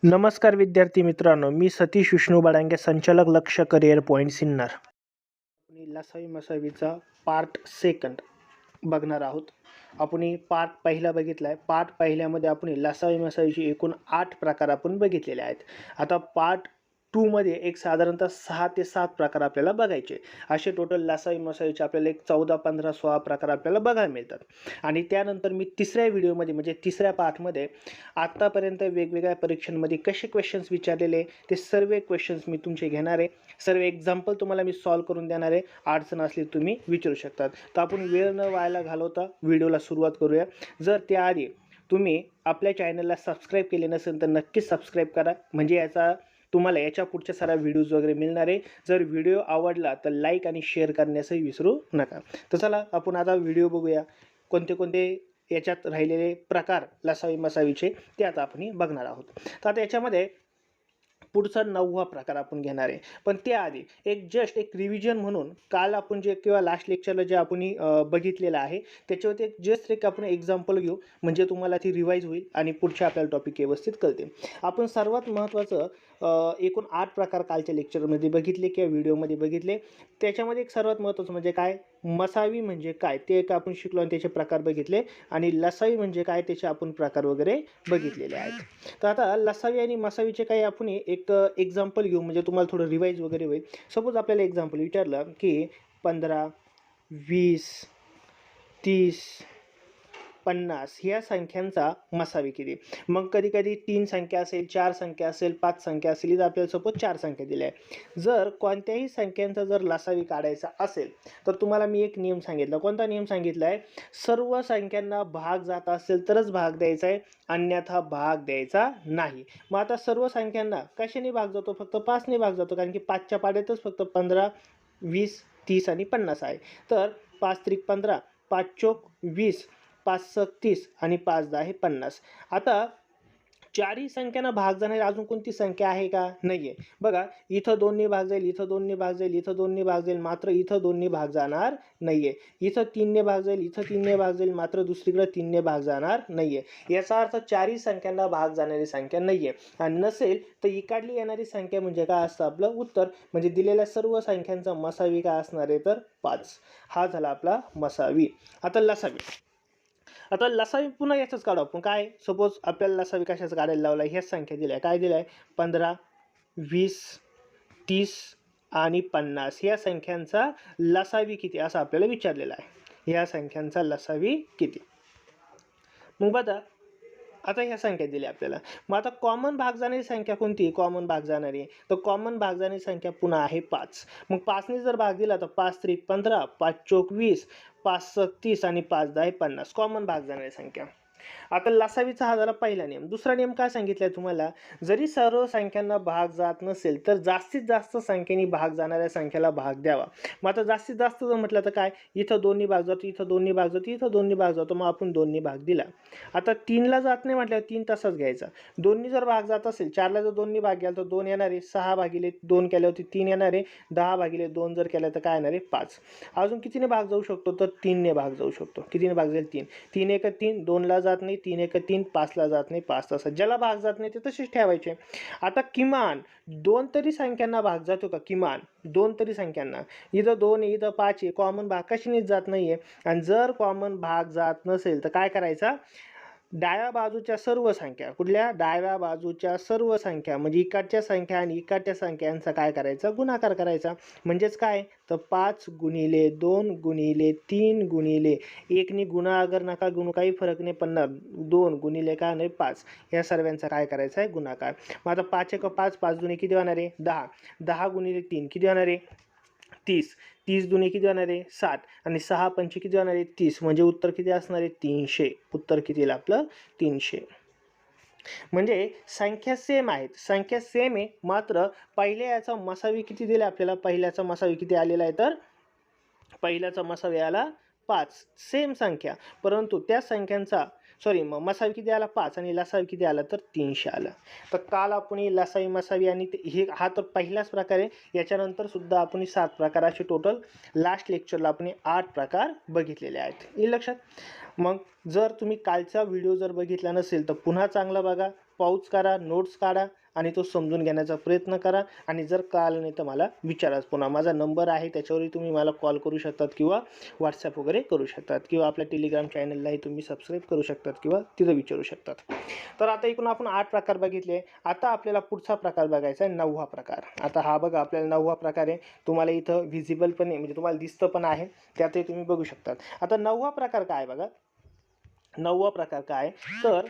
नमस्कार विद्यार्थी मित्रांनो, मी सतीश विष्णू बाळांगे, संचालक लक्ष करिअर पॉईंट सिन्नर. आपण लसावी मसावीचा पार्ट सेकंड बघणार आहोत. आपण पार्ट पहिला बघितला आहे. पार्ट पहिल्यामध्ये आपण लसावी मसावीचे एकूण 8 प्रकार आपण बघितलेले आहेत. आता पार्ट 2 मध्ये एक साधारणतः 6 ते 7 प्रकार आपल्याला बघायचे. असे टोटल लसावी मसावीचे आपल्याला एक 14, 15, 16 प्रकार आपल्याला बघायला मिळतात. आणि त्यानंतर मी तिसऱ्या व्हिडिओमध्ये म्हणजे तिसऱ्या पार्टमध्ये आतापर्यंत वेगवेगळ्या परीक्षांमध्ये कसे क्वेश्चन्स विचारलेले ते सर्व क्वेश्चन्स मी तुमचे घेणार आहे. सर्व एक्झाम्पल तुम्हाला मी सॉल्व्ह करून देणार आहे. अडचण असली तुम्ही विचारू शकतात. तर आपण वेळ न वायाला घालवता व्हिडिओला सुरुवात करूया. जर त्याआधी तुम्ही आपल्या चॅनलला सबस्क्राईब केले नसेल तर नक्कीच सबस्क्राईब करा, म्हणजे तुम्हाला याच्या पुढच्या साऱ्या व्हिडिओज वगैरे मिळणार आहे. जर व्हिडिओ आवडला तर लाईक आणि शेअर करण्यासही विसरू नका. तर चला आपण आता व्हिडिओ बघूया. कोणते कोणते याच्यात राहिलेले प्रकार लसावी मसावीचे ते आता आपण बघणार आहोत. तर आता याच्यामध्ये पुढचा 9वा प्रकार आपण घेणार आहे. पण त्याआधी एक रिव्हिजन म्हणून काल आपण जे किंवा लास्ट लेक्चरला जे आपण बघितलेलं आहे त्याच्यावरती एक आपण एक्झाम्पल घेऊ, म्हणजे तुम्हाला ती रिवाईज होईल आणि पुढचे आपल्याला टॉपिक व्यवस्थित कळते. आपण सर्वात महत्त्वाचं एकूण 8 प्रकार कालच्या लेक्चरमध्ये बघितले किंवा व्हिडिओमध्ये बघितले. त्याच्यामध्ये एक सर्वात महत्त्वाचं म्हणजे काय, मसावी म्हणजे काय ते एक आपण शिकलो आणि त्याचे प्रकार बघितले. आणि लसावी म्हणजे काय त्याचे आपण प्रकार वगैरे बघितलेले आहेत. तर आता लसावी आणि मसावीचे काही आपण एक एक्झाम्पल घेऊ, म्हणजे तुम्हाला थोडं रिवाईज वगैरे होईल. सपोज आपल्याला एक्झाम्पल विचारलं की 15, 20, 30, 50 ह्या संख्यांचा मसावी किती. मग कधी कधी 3 संख्या असेल, 4 संख्या असेल, 5 संख्या असेल. इथं आपल्याला सपोज 4 संख्या दिल्या आहे. जर कोणत्याही संख्यांचा जर लसावी काढायचा असेल तर तुम्हाला मी एक नियम सांगितला. कोणता नियम सांगितला आहे, सर्व संख्यांना भाग जात असेल तरच भाग द्यायचा आहे, अन्यथा भाग द्यायचा नाही. मग आता सर्व संख्यांना कशाने भाग जातो, फक्त 5 ने भाग जातो, कारण की 5च्या पाड्यातच फक्त 15, 20, 30 आणि 50 आहे. तर 5 त्रिक 15, 5 चोक 20, 5 सक 30 आणि 5 10 50. आता चारही संख्यांना भाग जाणारी अजून कोणती संख्या आहे का, नाही आहे. बघा, इथं 2 भाग जाईल, इथं 2 भाग जाईल, इथं 2 भाग जाईल, मात्र इथं 2 भाग जाणार नाही आहे. इथं 3 भाग जाईल, इथं 3 भाग जाईल, मात्र दुसरीकडे 3 भाग जाणार नाही आहे. याचा अर्थ चारही संख्यांना भाग जाणारी संख्या नाही आहे. आणि नसेल तर इकडली येणारी संख्या म्हणजे काय असतं आपलं उत्तर, म्हणजे दिलेल्या सर्व संख्यांचा मसावी काय असणार आहे तर 5. हा झाला आपला मसावी. आता लसावी. आता लसावी पुन्हा याचंच काढू आपण. काय, सपोज आपल्याला लसावी कशाचं काढायला लावला, ह्याच संख्या दिल्या. काय दिल्या आहे, 15, 20, 30 आणि 50 ह्या संख्यांचा लसावी किती असं आपल्याला विचारलेलं आहे. ह्या संख्यांचा लसावी किती. मग बघा, आता ह्या संख्या दिल्या आपल्याला. मग आता कॉमन भाग जाणारी संख्या कोणती, कॉमन भाग जाणारी, तर कॉमन भाग जाणारी संख्या पुन्हा आहे 5. मग 5ने जर भाग दिला तर 5 त्रिक 15, 5 चोक 20, 5 सक 30 आणि 5 10 50 कॉमन भाग जाणारी संख्या. आता लसावीचा हा झाला पहिला नियम. दुसरा नियम काय सांगितलाय तुम्हाला, जरी सर्व संख्यांना भाग जात नसेल तर जास्तीत जास्त संख्येने भाग जाणाऱ्या संख्येला भाग द्यावा. मग आता जास्तीत जास्त जर म्हटलं तर काय, इथं 2 भाग जातो, इथं 2 भाग जातो, इथं 2 भाग जातो, मग आपण 2 भाग दिला. आता 3ला जात नाही म्हटल्यावर 3 तसाच घ्यायचा. 2 जर भाग जात असेल, 4ला जर 2 भाग गेला तर 2 येणार आहे, 6 भागिले 2 केल्यावरती 3 येणार आहे, 10 भागिले 2 जर केलं तर काय येणार आहे 5. अजून कितीने भाग जाऊ शकतो तर 3ने भाग जाऊ शकतो. कितीने भाग जाईल 3. 3 एक 3, 2ला जात नाही, 3 एक 3, 5ला जात नाही, 5 तसं. ज्याला भाग जात नाही ते तसेच ठेवायचे. आता किमान 2 तरी संख्यांना भाग जातो का, किमान 2 तरी संख्यांना. इथं 2 आहे, इथं 5 आहे, कॉमन भाग कशानेच जात नाहीये. आणि जर कॉमन भाग जात नसेल तर काय करायचा, डाव्या बाजूच्या सर्व संख्या, कुठल्या, डाव्या बाजूच्या सर्व संख्या म्हणजे इकडच्या संख्या आणि इकडच्या संख्यांचा काय करायचा, गुणाकार करायचा. म्हणजेच काय तर 5 गुणिले 2 गुणिले 3 गुणिले 1 नी गुणाकार नका गुणू, काही फरक नाही पडणार. 2 गुणिले काय नाही 5, या सर्वांचा काय करायचा आहे गुणाकार. मग आता 5 एक 5, 5 दुणे किती होणार आहे 10, 10 गुणिले 3 किती होणार आहे 30, 30 दुणे किती होणार आहे 60 आणि 6 पंचे किती होणार आहे 30, म्हणजे उत्तर किती असणार आहे 300. उत्तर किती येईल आपलं 300. म्हणजे संख्या सेम आहेत, संख्या सेम आहे, मात्र पहिल्या याचा मसावी किती दिला आपल्याला, पहिल्याचा मसावी किती आलेला आहे तर पहिल्याचा मसावी आला 5. सेम संख्या, परंतु त्या संख्यांचा मसावी किती आला 5 आणि लसावी किती आला तर 300 आला. तर काल आपण लसावी मसावी आणि हा तर पहिलाच प्रकार आहे. याच्यानंतर सुद्धा आपण 7 प्रकाराचे टोटल लास्ट लेक्चरला आपण 8 प्रकार बघितलेले आहेत. हे लक्षात. मग जर तुम्ही कालचा व्हिडिओ जर बघितला नसेल तर पुन्हा चांगला बघा, पॉज करा, नोट्स काढा आणि तो समजून घेण्याचा प्रयत्न करा. आणि जर कळालं नाही तर मला विचाराच. पुन्हा माझा नंबर आहे, त्याच्यावरही तुम्ही मला कॉल करू शकतात किंवा व्हॉट्सॲप वगैरे करू शकतात किंवा आपल्या टेलिग्राम चॅनललाही तुम्ही सबस्क्राईब करू शकतात किंवा तिथं विचारू शकतात. तर आता इकडून आपण 8 प्रकार बघितले. आता आपल्याला पुढचा प्रकार बघायचा आहे 9वा प्रकार. आता हा बघा आपल्याला 9वा प्रकार आहे. तुम्हाला इथं व्हिजिबल पण आहे, म्हणजे तुम्हाला दिसतं पण आहे, त्यातही तुम्ही बघू शकतात. आता 9वा प्रकार काय बघा. 9वा प्रकार काय, तर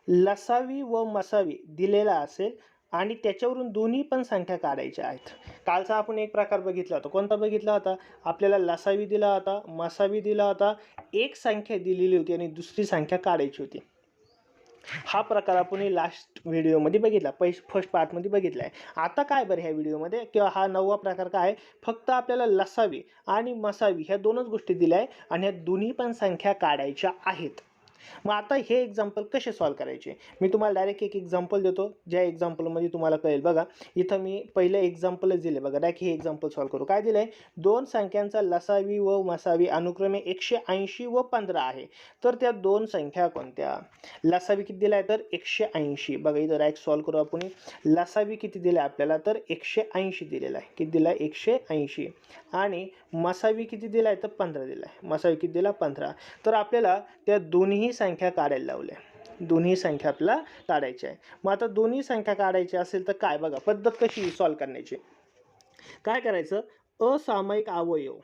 लसावी व मसावी दिलेला असेल आणि त्याच्यावरून दोन्ही पण संख्या काढायच्या आहेत. कालचा आपण एक प्रकार बघितला होता. कोणता बघितला होता, आपल्याला लसावी दिला होता, मसावी दिला होता, एक संख्या दिलेली होती आणि दुसरी संख्या काढायची होती. हा प्रकार आपण लास्ट व्हिडिओमध्ये बघितला, फर्स्ट पार्टमध्ये बघितला आहे. आता काय बरं ह्या व्हिडिओमध्ये किंवा हा 9वा प्रकार काय, फक्त आपल्याला लसावी आणि मसावी ह्या दोनच गोष्टी दिल्या आहे आणि ह्या दोन्ही पण संख्या काढायच्या आहेत. मग आता हे एक्झाम्पल कसे सॉल्व करायचे, मी तुम्हाला डायरेक्ट एक एक्झाम्पल देतो, ज्या एक्झाम्पलमध्ये तुम्हाला कळेल. बघा इथं मी पहिले एक्झाम्पलच दिले. बघा डायरेक्ट हे एक्झाम्पल सॉल्व करू. काय दिलं आहे, दोन संख्यांचा लसावी व मसावी अनुक्रमे 180 व 15 आहे. तर त्या दोन संख्या कोणत्या. लसावी किती दिला आहे, तर 180. बघा इथं डायरेक्ट सॉल्व करू आपण. लसावी किती दिला आहे आपल्याला, तर 180 दिलेला आहे. किती दिला आहे, 180. आणि मसावी किती दिला आहे, तर 15 दिला आहे. मसावी किती दिला, 15. तर आपल्याला त्या दोन्ही संख्या काढायला लावल्या. दोन्ही संख्या आपल्याला काढायच्या आहे. मग आता दोन्ही संख्या काढायची असेल तर काय, बघा पद्धत कशी सॉल्व करण्याची. काय करायचं, असामायिक अवयव,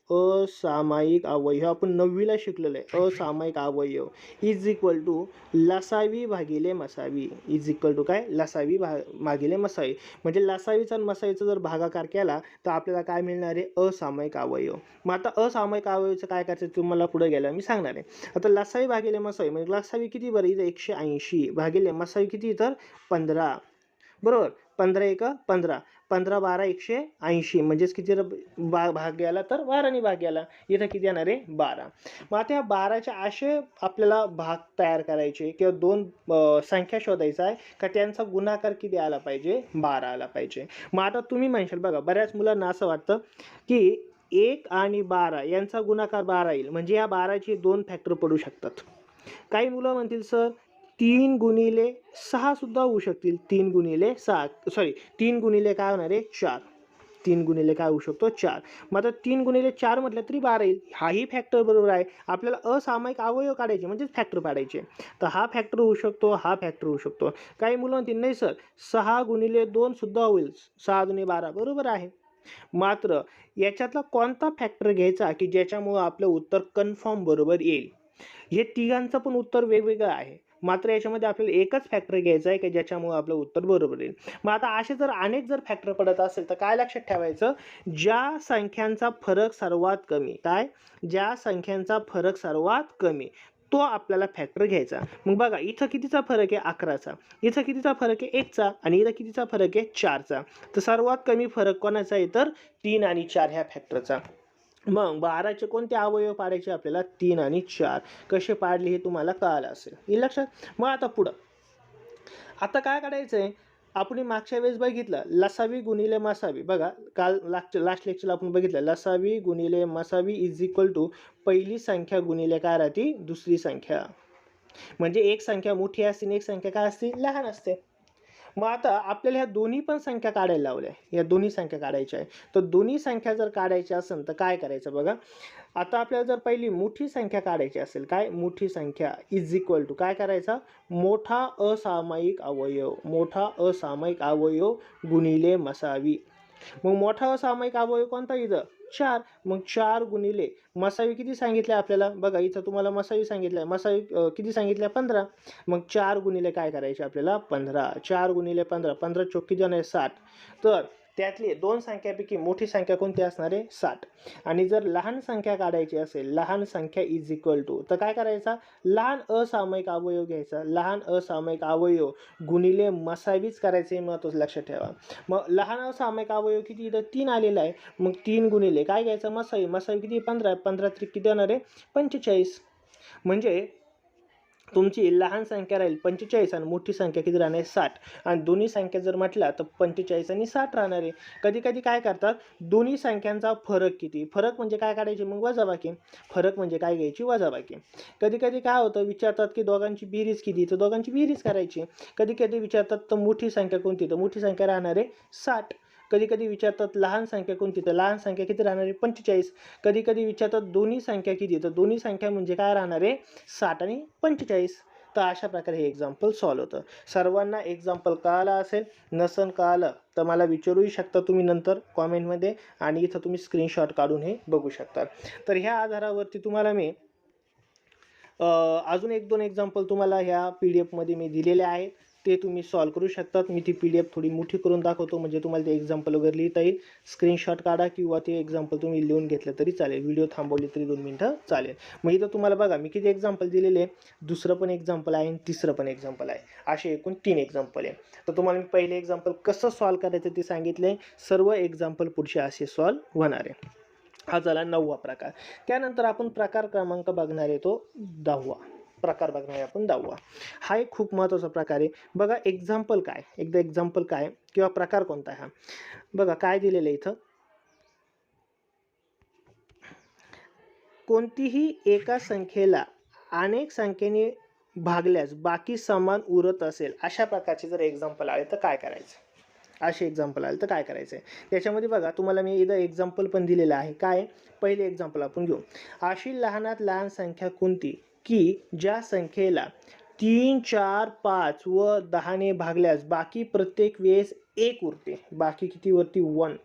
असामायिक अवयव आपण 9वीला शिकलेलं आहे. असामायिक अवयव इज इक्वल टू लसावी भागिले मसावी. इज इक्वल टू काय, लसावी भागिले मसावी. म्हणजे लसावीचा आणि मसावीचा जर भागाकार केला तर आपल्याला काय मिळणार आहे, असामायिक अवयव. मग आता असामायिक अवयवाचं काय करायचं तुम्हाला पुढे गेल्यावर मी सांगणार आहे. आता लसावी भागिले मसावी म्हणजे लसावी किती बरं, इथं 180 भागिले मसावी किती, तर 15. बरोबर, 15 एक 15, 15 12 180 म्हणजेच किती भाग गेला, तर 12ने भाग गेला. इथं किती येणार आहे, 12. मग आता या 12च्या असे आपल्याला भाग तयार करायचे किंवा दोन संख्या शोधायचा आहे का त्यांचा गुणाकार किती आला पाहिजे, 12 आला पाहिजे. मग आता तुम्ही म्हणशाल, बघा बऱ्याच मुलांना असं वाटतं की 1 आणि 12 यांचा गुणाकार 12 येईल, म्हणजे या 12चे 2 फॅक्टर पडू शकतात. काही मुलं म्हणतील सर 3 गुणिले 6 सुद्धा होऊ शकतील. 3 गुणिले 6 सॉरी 3 गुणिले काय होणार आहे, 4. 3 गुणिले काय होऊ शकतो, 4. मग आता 3 गुणिले 4 म्हटलं तरी 12 येईल. हाही फॅक्टर बरोबर आहे. आपल्याला असामायिक अवयव काढायचे म्हणजेच फॅक्टर काढायचे. तर हा फॅक्टर होऊ शकतो, हा फॅक्टर होऊ शकतो. काही मुलं म्हणतील नाही सर 6 गुणिले 2 सुद्धा होईल, 6 दुणे 12. बरोबर आहे. मात्र याच्यातला कोणता फॅक्टर घ्यायचा की ज्याच्यामुळं आपलं उत्तर कन्फर्म बरोबर येईल. हे तिघांचं पण उत्तर वेगवेगळं आहे, मात्र याच्यामध्ये आपल्याला एकच फॅक्टर घ्यायचा आहे की ज्याच्यामुळे आपलं उत्तर बरोबर येईल. मग आता असे जर अनेक जर फॅक्टर पडत असेल तर काय लक्षात ठेवायचं, ज्या संख्यांचा फरक सर्वात कमी, काय, ज्या संख्यांचा फरक सर्वात कमी तो आपल्याला फॅक्टर घ्यायचा. मग बघा इथं कितीचा फरक आहे, 11चा. इथं कितीचा फरक आहे, 1चा. आणि इथं कितीचा फरक आहे, 4चा. तर सर्वात कमी फरक कोणाचा आहे, तर 3 आणि 4 ह्या फॅक्टरचा. मग 12चे कोणते अवयव पाडायचे आपल्याला, 3 आणि 4. कसे पाडले हे तुम्हाला कळालं असेल, हे लक्षात. मग आता पुढं आता काय करायचं आहे, आपण मागच्या वेळेस बघितलं लसावी गुणिले मसावी. बघा काल लास्ट लेक्चरला आपण बघितलं लसावी गुणिले मसावी इज इक्वल टू पहिली संख्या गुणिले काय राहते, दुसरी संख्या. म्हणजे एक संख्या मोठी असते आणि एक संख्या काय असते, लहान असते. मग आता आपल्याला ह्या दोन्ही पण संख्या काढायला लावल्या, या दोन्ही संख्या काढायच्या आहे. तर दोन्ही संख्या जर काढायच्या असेल तर काय करायचं, बघा आता आपल्याला जर पहिली मोठी संख्या काढायची असेल, काय, मोठी संख्या इज इक्वल टू काय करायचा, मोठा असामायिक अवयव, मोठा असामायिक अवयव गुणिले मसावी. मग मोठा असामायिक अवयव कोणता, इथं 4. मग 4 गुणिले मसावी किती सांगितले आपल्याला, बघा इथं तुम्हाला मसावी सांगितलं आहे, मसावी किती सांगितलं, 15. मग 4 गुणिले काय करायचे आपल्याला, 15. 4 गुणिले 15, 15 चोक किती होणार, 60. तर त्यातली दोन संख्यापैकी मोठी संख्या कोणती असणार आहे, 60. आणि जर लहान संख्या काढायची असेल, लहान संख्या इज इक्वल टू तर काय करायचा, लहान असामायिक अवयव घ्यायचा, लहान असामायिक अवयव गुणिले मसावीच करायचे, महत्त्वाचं लक्षात ठेवा. मग लहान असामायिक अवयव किती, इथं 3 आलेला आहे. मग 3 गुणिले काय घ्यायचं, मसावी. मसावी किती, 15. 15 त्रिक किती होणार आहे, 45. म्हणजे तुमची लहान संख्या राहील 45 आणि मोठी संख्या किती राहणार आहे 60 आणि दोन्ही संख्या जर म्हटल्या तर 45 आणि 60 राहणार आहे. कधी कधी काय करतात दोन्ही संख्यांचा फरक किती, फरक म्हणजे काय काढायचे मग वजाबाकी, फरक म्हणजे काय घ्यायची वजाबाकी. कधी कधी काय होतं विचारतात की दोघांची बेरीज किती, तर दोघांची बेरीज करायची. कधी कधी विचारतात तर मोठी संख्या कोणती, तर मोठी संख्या राहणार आहे 60. कधी कधी विचारतात लहान संख्या कोणती, तर लहान संख्या किती राहणार आहे 45. कधी कधी विचारतात दोन्ही संख्या किती, तर दोन्ही संख्या म्हणजे काय राहणार आहे 60 आणि 45. तर अशा प्रकारे हे एक्झाम्पल सॉल्व होतं. सर्वांना एक्झाम्पल कळालं असेल, नसन कळालं तर मला विचारूही शकता तुम्ही नंतर कॉमेंटमध्ये आणि इथं तुम्ही स्क्रीनशॉट काढून हे बघू शकता. तर ह्या आधारावरती तुम्हाला मी अजून 1-2 एक्झाम्पल तुम्हाला ह्या PDF मध्ये मी दिलेले आहेत, ते तुम्ही सॉल्व करू शकतात. मी ती PDF थोडी मोठी करून दाखवतो म्हणजे तुम्हाला ते एक्झाम्पल वगैरे लिहिता येईल. स्क्रीनशॉट काढा किंवा ते एक्झाम्पल तुम्ही लिहून घेतलं तरी चालेल, व्हिडिओ थांबवली तरी 2 मिनटं चालेल. मग इथं तुम्हाला बघा मी किती एक्झाम्पल दिलेले आहे, दुसरं पण एक्झाम्पल आहे आणि तिसरं पण एक्झाम्पल आहे, असे एकूण 3 एक्झाम्पल आहे. तर तुम्हाला मी पहिले एक्झाम्पल कसं सॉल्व करायचं ते सांगितले, सर्व एक्झाम्पल पुढचे असे सॉल्व होणार आहे. हा झाला 9वा प्रकार. त्यानंतर आपण प्रकार क्रमांक बघणार आहे तो 10वा प्रकार बघणार आहे आपण 10वा. हा एक खूप महत्त्वाचा प्रकार आहे. बघा एक्झाम्पल काय, एकदा एक्झाम्पल काय किंवा प्रकार कोणता आहे हा बघा. काय दिलेलं आहे इथं, कोणतीही एका संख्येला अनेक संख्येने भागल्यास बाकी समान उरत असेल, अशा प्रकारचे जर एक्झाम्पल आले तर काय करायचं, असे एक्झाम्पल आले तर काय करायचं आहे. त्याच्यामध्ये बघा तुम्हाला मी इथं एक्झाम्पल पण दिलेलं आहे. काय पहिले एक्झाम्पल आपण घेऊ. अशी लहानात लहान संख्या कोणती की ज्या संख्येला 3, 4, 5 व 10ने भागल्यास बाकी प्रत्येक वेळेस 1 उरते. बाकी किती वरती 1,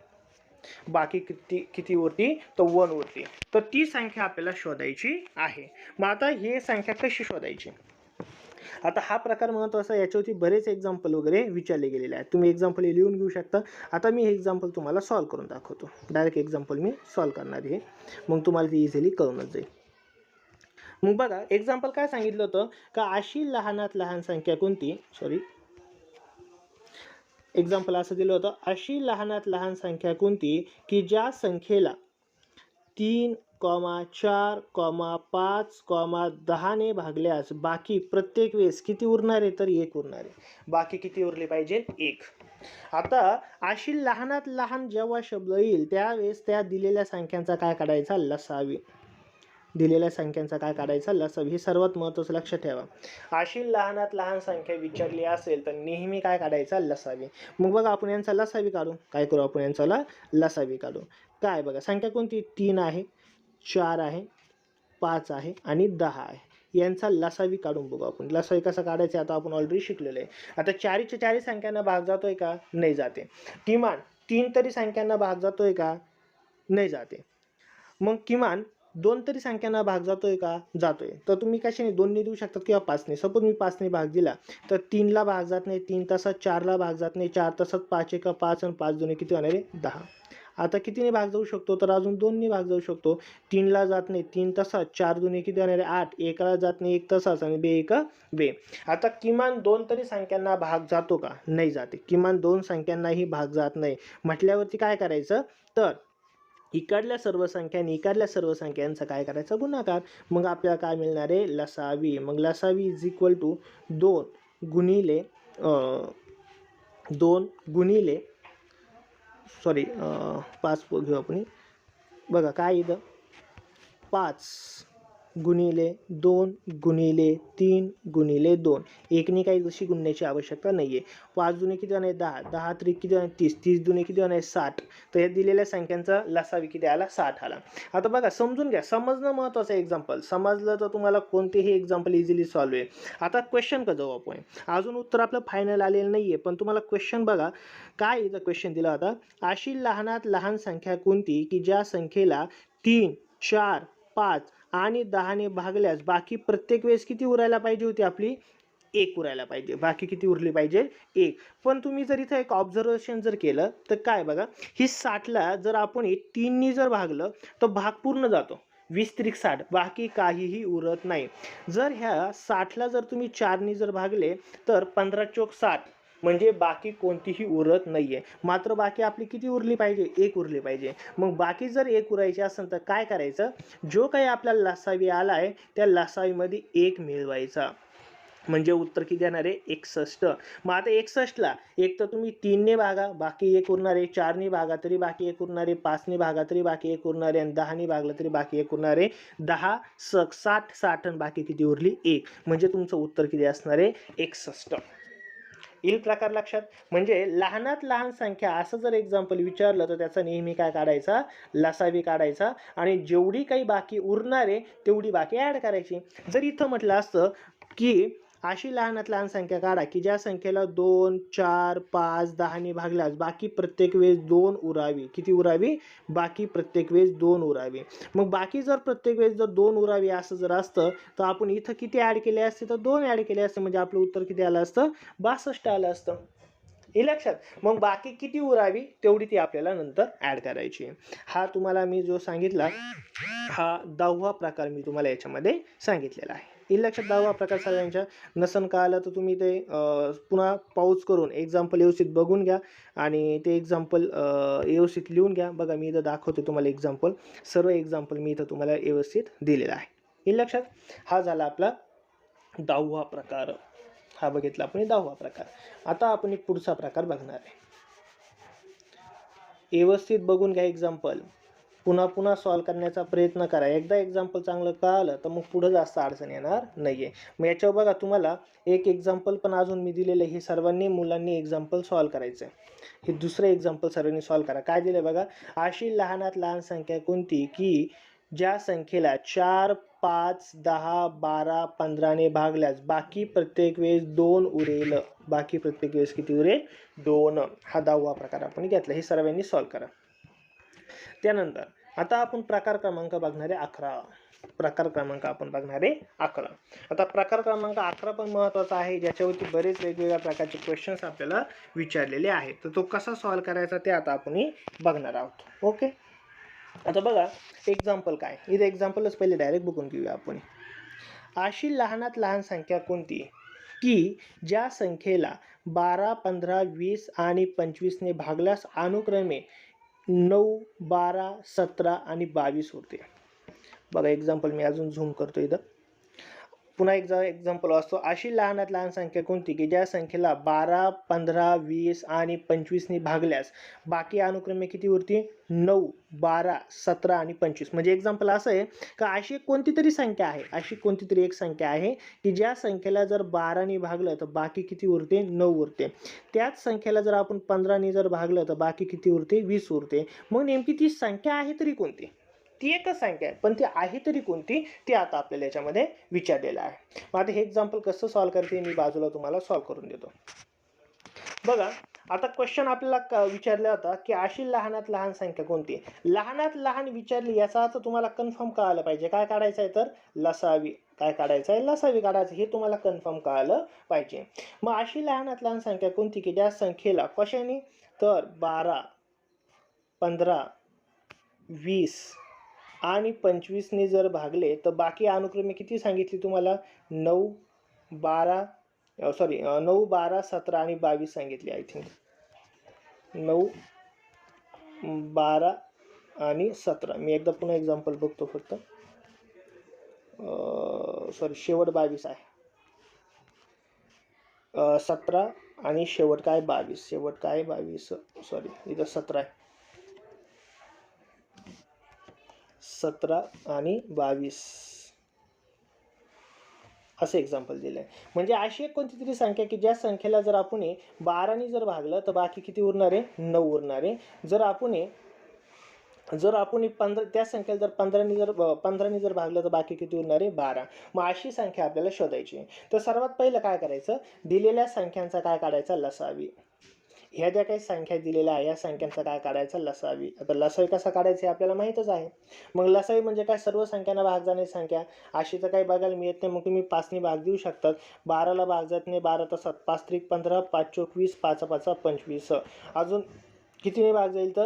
बाकी किती वरती तर 1 वरती. तर ती संख्या आपल्याला शोधायची आहे. मग आता ही संख्या कशी शोधायची. आता हा प्रकार महत्त्वाचा, याच्यावरती बरेच एक्झाम्पल वगैरे विचारले गेलेले आहेत, तुम्ही एक्झाम्पल लिहून घेऊ शकता. आता मी हे एक्झाम्पल तुम्हाला सॉल्व करून दाखवतो. डायरेक्ट एक्झाम्पल मी सॉल्व करणार आहे, मग तुम्हाला ते इझिली कळूनच जाईल. मग बघा एक्झाम्पल काय सांगितलं होतं का अशी लहानात लहान संख्या कोणती, एक्झाम्पल असं दिलं होतं, अशी लहानात लहान संख्या कोणती की ज्या संख्येला 3, 4, 5, 10ने भागल्यास बाकी प्रत्येक वेळेस किती उरणार आहे तर 1 उरणार आहे. बाकी किती उरले पाहिजे 1. आता अशी लहानात लहान जेव्हा शब्द येईल त्यावेळेस त्या दिलेल्या संख्यांचा काय काढायचा लसावी, दिलेल्या संख्यांचा काय काढायचा लसावी. हे सर्वात महत्त्वाचं लक्षात ठेवा. अशी लहानात लहान संख्या विचारली असेल तर नेहमी काय काढायचा लसावी. मग बघा आपण यांचा लसावी काढू. काय करू आपण यांचा लसावी काढू. काय बघा संख्या कोणती 3 आहे, 4 आहे, 5 आहे आणि 10 आहे. यांचा लसावी काढून बघू आपण. लसावी कसा काढायचा आता आपण ऑलरेडी शिकलेलो आहे. आता 4 संख्यांना भाग जातोय का नाही जाते. किमान 3 तरी संख्यांना भाग जातोय का नाही जाते. मग किमान 2 तरी संख्यांना भाग जातोय का जातोय. तर तुम्ही कशाने 2ने देऊ शकतात किंवा 5ने. सपोज मी 5ने भाग दिला तर 3ला भाग जात नाही, 3 तासात 4ला भाग जात नाही, 4 तासात 5 एका 5 आणि 5 2 किती होणार आहे 10. आता कितीने भाग जाऊ शकतो तर अजून 2ने भाग जाऊ शकतो. 3ला जात नाही 3 तासात, 4 2 किती होणार आहे 8, 1ला जात नाही 1 तासात आणि 2 1 2. आता किमान 2 तरी संख्यांना भाग जातो का नाही जाते. किमान 2 संख्यांनाही भाग जात नाही म्हटल्यावरती काय करायचं तर इकडल्या सर्व संख्या आणि इकडल्या सर्व संख्यांचा काय करायचा गुणाकार. मग आपल्याला काय मिळणार आहे लसावी. मग लसावी इज इक्वल टू 2 गुणिले 5 घेऊ आपण. बघा काय इथं 5 गुणिले 2 गुणिले 3 गुणिले 2. एकने काही जशी गुणण्याची आवश्यकता नाही आहे. 5 दुने किती होणार 10, 10 त्रिक किती होणार 30, 30 दुने किती होणार 60. तर या दिलेल्या संख्यांचा लसावी किती आला 60 आला. आता बघा समजून घ्या, समजणं महत्त्वाचं. एक्झाम्पल समजलं तर तुम्हाला कोणतेही एक्झाम्पल इझिली सॉल्व आहे. आता क्वेश्चन का जाऊ आपण. अजून उत्तर आपलं फायनल आलेलं नाही आहे, पण तुम्हाला क्वेश्चन बघा काय इथं क्वेश्चन दिला होता. अशी लहानात लहान संख्या कोणती की ज्या संख्येला 3, 4, 5 आणि 10ने भागल्यास बाकी प्रत्येक वेळेस किती उरायला पाहिजे होती आपली 1 उरायला पाहिजे. बाकी किती उरली पाहिजे 1. पण तुम्ही जर इथं एक ऑब्झर्वेशन जर केलं तर काय बघा ही 60ला जर आपण 3ने जर भागलं तर भाग पूर्ण जातो. 20 त्रिक 60, बाकी काहीही उरत नाही. जर ह्या 60ला जर तुम्ही 4ने जर भागले तर 15 चोक 60 म्हणजे बाकी कोणतीही उरत नाहीये. मात्र बाकी आपली किती उरली पाहिजे 1 उरली पाहिजे. मग बाकी जर 1 उरायची असेल तर काय करायचं, जो काही आपल्याला लसावी आला आहे त्या लसावीमध्ये 1 मिळवायचा. म्हणजे उत्तर किती येणार आहे 61. मग आता 61ला एक तर तुम्ही 3ने भागा, बाकी 1 उरणार आहे, 4ने भागा तरी बाकी 1 उरणार आहे, 5ने भागा तरी बाकी 1 उरणार आहे आणि 10ने भागलं तरी बाकी 1 उरणार आहे. 10 सक 60 60 आणि बाकी किती उरली 1. म्हणजे तुमचं उत्तर किती असणार आहे 61. येईल प्रकार लक्षात. म्हणजे लहानात लहान संख्या असं जर एक्झाम्पल विचारलं तर त्याचा नेहमी काय काढायचा लसावी काढायचा आणि जेवढी काही बाकी उरणार आहे तेवढी बाकी ॲड करायची. जर इथं म्हटलं असतं की अशी लहानात लहान संख्या काढा की ज्या संख्येला 2 4 5 10ने भागल्यास बाकी प्रत्येक वेळेस 2 उरावी. किती उरावी बाकी प्रत्येक वेळेस 2 उरावी. मग बाकी जर प्रत्येक वेळेस जर 2 उरावी असं जर असतं तर आपण इथं किती ॲड केले असते तर 2 ॲड केले असते. म्हणजे आपलं उत्तर किती आलं असतं 62 आलं असतं. हे लक्षात. मग बाकी किती उरावी तेवढी ती आपल्याला नंतर ॲड करायची. हा तुम्हाला मी जो सांगितला हा 10वा प्रकार मी तुम्हाला याच्यामध्ये सांगितलेला आहे. हे लक्षात 10वा प्रकार सगळ्यांच्या नसन कळालं तर तुम्ही ते पुन्हा पॉज करून एक्झाम्पल व्यवस्थित बघून घ्या आणि ते एक्झाम्पल व्यवस्थित लिहून घ्या. बघा मी इथं दाखवतो तुम्हाला एक्झाम्पल. सर्व एक्झाम्पल मी इथं तुम्हाला व्यवस्थित दिलेला आहे. हे लक्षात. हा झाला आपला 10वा प्रकार. हा बघितला आपण 10वा प्रकार. आता आपण एक पुढचा प्रकार बघणार आहे. व्यवस्थित बघून घ्या एक्झाम्पल. पुन्हा पुन्हा सॉल्व करण्याचा प्रयत्न करा. एकदा एक्झाम्पल चांगलं कळालं तर मग पुढं जास्त अडचण येणार नाही आहे. मग याच्यावर बघा तुम्हाला एक एक्झाम्पल पण अजून मी दिलेलं आहे. हे सर्वांनी मुलांनी एक्झाम्पल सॉल्व करायचं आहे. हे दुसरं एक्झाम्पल सर्वांनी सॉल्व करा. काय दिलं बघा. अशी लहानात लहान संख्या कोणती की ज्या संख्येला 4 5 10 12 15ने भागल्यास बाकी प्रत्येक वेळेस 2 उरेल. बाकी प्रत्येक वेळेस किती उरेल 2. हा 10वा प्रकार आपण घेतला. हे सर्वांनी सॉल्व करा. त्यानंतर आता आपण प्रकार क्रमांक बघणारे 11. प्रकार क्रमांक आपण बघणारे 11. आता प्रकार क्रमांक 11 पण महत्त्वाचा आहे ज्याच्यावरती बरेच वेगवेगळ्या प्रकारचे क्वेश्चन्स आपल्याला विचारलेले आहेत. तर तो कसा सॉल्व करायचा ते आता आपण बघणार आहोत. ओके. आता बघा एक्झाम्पल काय. इथे एक्झाम्पलच पहिले डायरेक्ट बघून घेऊया आपण. अशी लहानात लहान संख्या कोणती की ज्या संख्येला 12 15 20 आणि 25ने भागल्यास अनुक्रमे 9 12 17 आणि 22 होते. बघा एक्झाम्पल मी अजून झूम करतो इथं. पुन्हा एक्झाम्पल वाचतो. अशी लहानात लहान संख्या कोणती की ज्या संख्येला 12 15 20 आणि 25ने भागल्यास बाकी अनुक्रमे किती उरते 9 12 17 आणि 25. म्हणजे एक्झाम्पल असं आहे का अशी कोणती तरी संख्या आहे. अशी कोणती तरी एक संख्या आहे की ज्या संख्येला जर 12ने भागलं तर बाकी किती उरते 9 उरते. त्याच संख्येला जर आपण 15ने जर भागलं तर बाकी किती उरते 20 उरते. मग नेमकी ती संख्या आहे तरी कोणती. ती एकच संख्या आहे पण ती आहे तरी कोणती ते आता आपल्याला याच्यामध्ये विचारलेलं आहे. मग आता हे एक्झाम्पल कसं सॉल्व करते मी बाजूला तुम्हाला सॉल्व करून देतो. बघा आता क्वेश्चन आपल्याला विचारला होता की अशी लहानात लहान संख्या कोणती. लहानात लहान विचारली याचा अर्थ तुम्हाला कन्फर्म कळालं पाहिजे. काय काढायचं आहे तर लसावी. काय काढायचं आहे लसावी काढायचं. हे तुम्हाला कन्फर्म कळालं पाहिजे. मग अशी लहानात लहान संख्या कोणती की ज्या संख्येला कशाने तर 12 15 20 आणि 25ने जर भागले तर बाकी अनुक्रमे किती सांगितली तुम्हाला 9 12 17 आणि 22 सांगितली. आय थिंक 9 12 आणि 17. मी एकदा पुन्हा एक्झाम्पल बघतो फक्त. शेवट 22 आहे. 17 आणि शेवट काय 22. शेवट काय 22 इथं 17 आहे. 17 आणि 22 असं एक्झाम्पल दिलं आहे. म्हणजे अशी एक कोणती तरी संख्या की ज्या संख्येला जर आपण 12ने जर भागलं तर बाकी किती उरणार आहे 9 उरणार आहे. जर आपण 15 त्या संख्येला जर 15ने जर भागलं तर बाकी किती उरणार आहे 12. मग अशी संख्या आपल्याला शोधायची. तर सर्वात पहिलं काय करायचं दिलेल्या संख्यांचा काय काढायचा लसावी. ह्या ज्या काही संख्या दिलेल्या आहे या संख्यांचा काय काढायचा लसावी. आता लसावी कसा काढायचा हे आपल्याला माहीतच आहे. मग लसावी म्हणजे काय सर्व संख्यांना भाग जाणारी संख्या. अशी तर काही बघायला मिळत नाही. मग तुम्ही 5ने भाग देऊ शकतात. 12ला भाग जात नाही. 12 तर 7 5 3 15 5 चौक 20 5 5 25. अजून कितीने भाग जाईल तर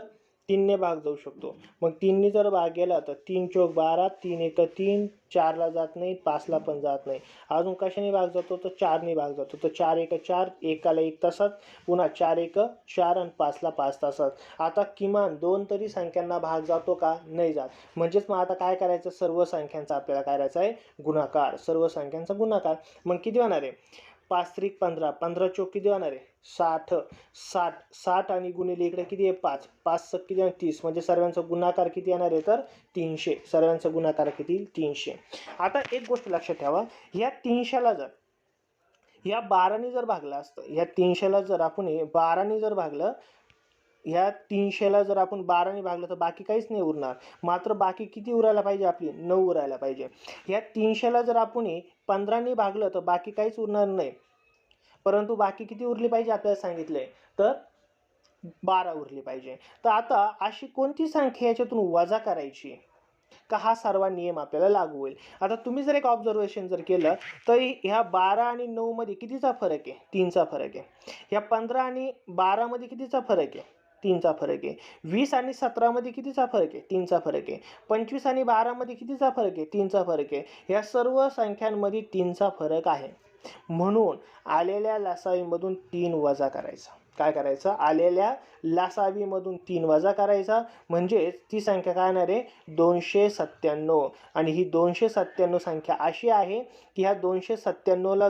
3ने भाग जाऊ शकतो. मग 3ने जर भाग गेला तर 3 चौक 12, 3 एक 3, 4ला जात नाही, 5ला पण जात नाही. अजून कशाने भाग जातो तर 4ने भाग जातो. तर 4 एक 4, एकाला 1 तासात, पुन्हा 4 एक 4 आणि 5ला 5 तासात. आता किमान 2 तरी संख्यांना भाग जातो का? नाही जात. म्हणजेच मग आता काय करायचं, सर्व संख्यांचा आपल्याला करायचा आहे गुणाकार. सर्व संख्यांचा गुणाकार. मग किती होणार आहे? 5 त्रिक 15, 15 चौक किती होणार आहे? 60, 60 आणि गुणिले इकडे किती आहे? 5, 5 सक किती 30. म्हणजे सर्वांचा गुणाकार किती येणार आहे तर 300. सर्वांचा गुणाकार किती? 300. आता एक गोष्ट लक्षात ठेवा, ह्या 300ला जर ह्या 12ने जर भागलं असतं, ह्या 300ला जर आपण 12ने जर भागलं, ह्या 300ला जर आपण 12ने भागलं तर बाकी काहीच नाही उरणार. मात्र बाकी किती उरायला पाहिजे? आपली 9 उरायला पाहिजे. ह्या 300ला जर आपण 15ने भागलं तर बाकी काहीच उरणार नाही, परंतु बाकी किती उरली पाहिजे आपल्याला सांगितलंय तर 12 उरली पाहिजे. तर आता अशी कोणती संख्या याच्यातून वजा करायची का हा सर्व नियम आपल्याला लागू होईल. आता तुम्ही जर एक ऑब्झर्वेशन जर केलं तर ह्या 12 आणि 9 मध्ये कितीचा फरक आहे? 3चा फरक आहे. ह्या 15 आणि 12 मध्ये कितीचा फरक आहे? 3चा फरक आहे. 20 आणि 17 मध्ये कितीचा फरक आहे? 3चा फरक आहे. 25 आणि 12 मध्ये कितीचा फरक आहे? 3चा फरक आहे. ह्या सर्व संख्यांमध्ये 3चा फरक आहे. म्हणून आलेल्या लसावीमधून 3 वजा करायचा. काय करायचं? आलेल्या लसावीमधून 3 वजा करायचा. म्हणजेच ती संख्या काय येणार आहे? 297. आणि ही 297 संख्या अशी आहे की ह्या 297ला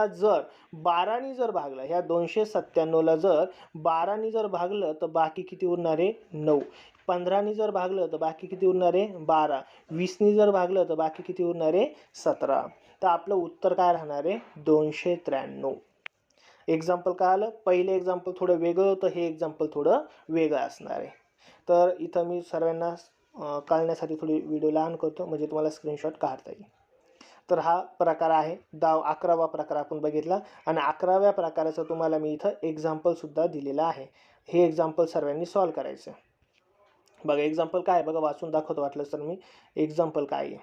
जर 12ने जर भागलं, ह्या 297ला जर 12ने जर भागलं तर बाकी किती उरणार आहे? 9. 15ने जर भागलं तर बाकी किती उरणार आहे? 12. 20ने जर भागलं तर बाकी किती उरणार आहे? 17. तर आपलं उत्तर काय राहणार आहे? 293. एक्झाम्पल काय आलं? पहिले एक्झाम्पल थोडं वेगळं होतं, हे एक्झाम्पल थोडं वेगळं असणार आहे. तर इथं मी सर्वांना कळण्यासाठी थोडी व्हिडिओ लहान करतो, म्हणजे तुम्हाला स्क्रीनशॉट काढता येईल. तर हा प्रकार आहे 11वा प्रकार आपण बघितला. आणि 11व्या प्रकाराचं तुम्हाला मी इथं एक्झाम्पलसुद्धा दिलेलं आहे. हे एक्झाम्पल सर्वांनी सॉल्व करायचं. बघा एक्झाम्पल काय, बघा वाचून दाखवतो वाटलं तर मी. एक्झाम्पल काय आहे?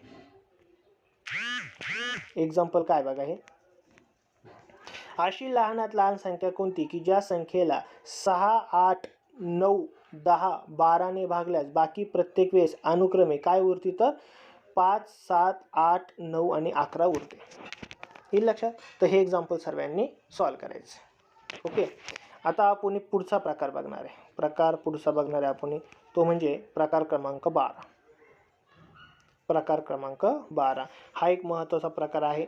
एक्झाम्पल काय बघा, हे अशी लहानात लहान संख्या कोणती की ज्या संख्येला 6, 8, 9, 10, 12ने भागल्यास बाकी प्रत्येक वेळेस अनुक्रमे काय उरते तर 5, 7, 8, 9 आणि 11 उरते. हे लक्षात. तर हे एक्झाम्पल सर्वांनी सॉल्व करायचं. ओके. आता आपण पुढचा प्रकार बघणार आहे. पुढचा बघणार आहे आपण, तो म्हणजे प्रकार क्रमांक 12. प्रकार क्रमांक 12 हा एक महत्त्वाचा प्रकार आहे.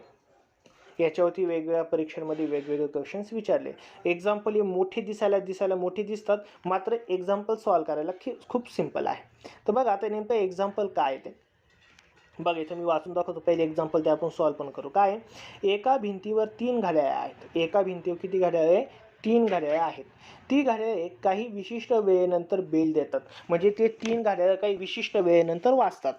याच्यावरती वेगवेगळ्या परीक्षांमध्ये वेगवेगळे क्वेश्चन्स विचारले. एक्झाम्पल हे मोठे दिसायला मोठे दिसतात, मात्र एक्झाम्पल सॉल्व करायला खूप सिंपल आहे. तर बघा आता नेमकं एक्झाम्पल काय आहे ते बघा. इथं मी वाचून दाखवतो. पहिले एक्झाम्पल ते आपण सॉल्व पण करू. काय? एका भिंतीवर 3 घड्याळे आहेत. एका भिंतीवर किती घड्याळे? 3 घड्याळे आहेत. ती घड्याळे काही विशिष्ट वेळेनंतर बेल देतात. म्हणजे ते 3 घड्याळे काही विशिष्ट वेळेनंतर वाजतात.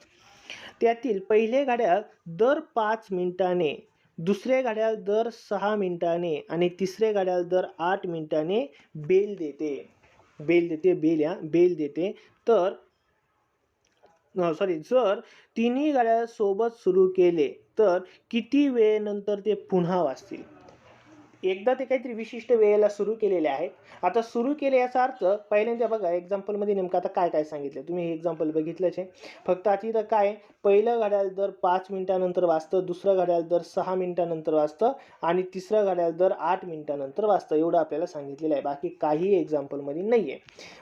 त्यातील पहिले घड्याळ दर 5 मिनिटाने, दुसरे घड्याळ दर 6 मिनिटाने आणि तिसरे घड्याळ दर 8 मिनिटाने बेल देते. तर जर तिन्ही घड्याळ सोबत सुरू केले तर किती वेळेनंतर ते पुन्हा वाजतील? एकदा ते काहीतरी विशिष्ट वेळेला सुरू केलेले आहेत. आता सुरू केले याचा अर्थ पहिल्यांदा बघा एक्झाम्पलमध्ये नेमकं आता काय सांगितलं. तुम्ही हे एक्झाम्पल बघितलंच आहे. फक्त आता इथं काय, पहिलं घड्याळ दर 5 मिनिटानंतर वाजतं, दुसरं घड्याळ दर 6 मिनिटानंतर वाजतं आणि तिसरं घड्याळ दर 8 मिनिटानंतर वाजतं. एवढं आपल्याला सांगितलेलं आहे. बाकी काही एक्झाम्पलमध्ये नाही आहे.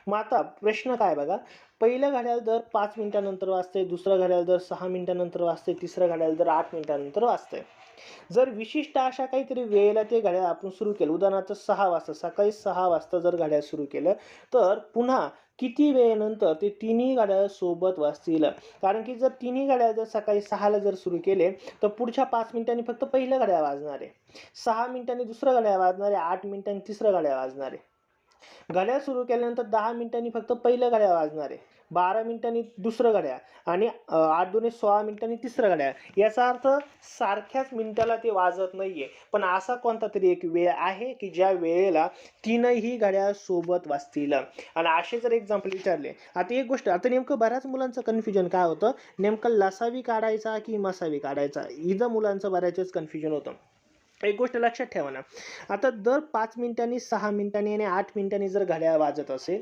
मग आता प्रश्न काय बघा, पहिलं घड्याळ दर 5 मिनिटानंतर वाजते, दुसरं घड्याळ दर 6 मिनिटानंतर वाजते, तिसरं घड्याळ दर 8 मिनिटानंतर वाजते. जर विशिष्ट अशा काहीतरी वेळेला ते घड्याळ आपण सुरू केलं, उदाहरणार्थ 6 वाजता, सकाळी 6 वाजता जर घड्याळ सुरू केलं तर पुन्हा किती वेळेनंतर ते तिन्ही घड्याळ सोबत वाजतील? कारण की जर तिन्ही घड्याळ जर सकाळी 6ला जर सुरू केले तर पुढच्या 5 मिनिटांनी फक्त पहिलं घड्याळ वाजणार आहे, 6 मिनिटांनी दुसरं घड्याळ वाजणार आहे, 8 मिनिटांनी तिसरं घड्याळ वाजणार आहे. घड्याळ सुरू केल्यानंतर 10 मिनिटांनी फक्त पहिलं घड्याळ वाजणार आहे, 12 मिनिटांनी दुसरं घड्याळ आणि 8 दुणे 16 मिनिटांनी तिसरं घड्याळ. याचा अर्थ सारख्याच मिनिटाला ते वाजत नाहीये, पण असा कोणता तरी एक वेळ आहे की ज्या वेळेला तीनही घड्याळ सोबत वाजतील. आणि असे जर एक्झाम्पल विचारले, आता एक गोष्ट, आता नेमकं बऱ्याच मुलांचं कन्फ्युजन काय होतं, नेमकं लसावी काढायचा की मसावी काढायचा, इथं मुलांचं बऱ्याचच कन्फ्युजन होतं. एक गोष्ट लक्षात ठेवा ना, आता दर 5 मिनिटांनी, 6 मिनिटांनी आणि 8 मिनिटांनी जर घड्याळ वाजत असेल,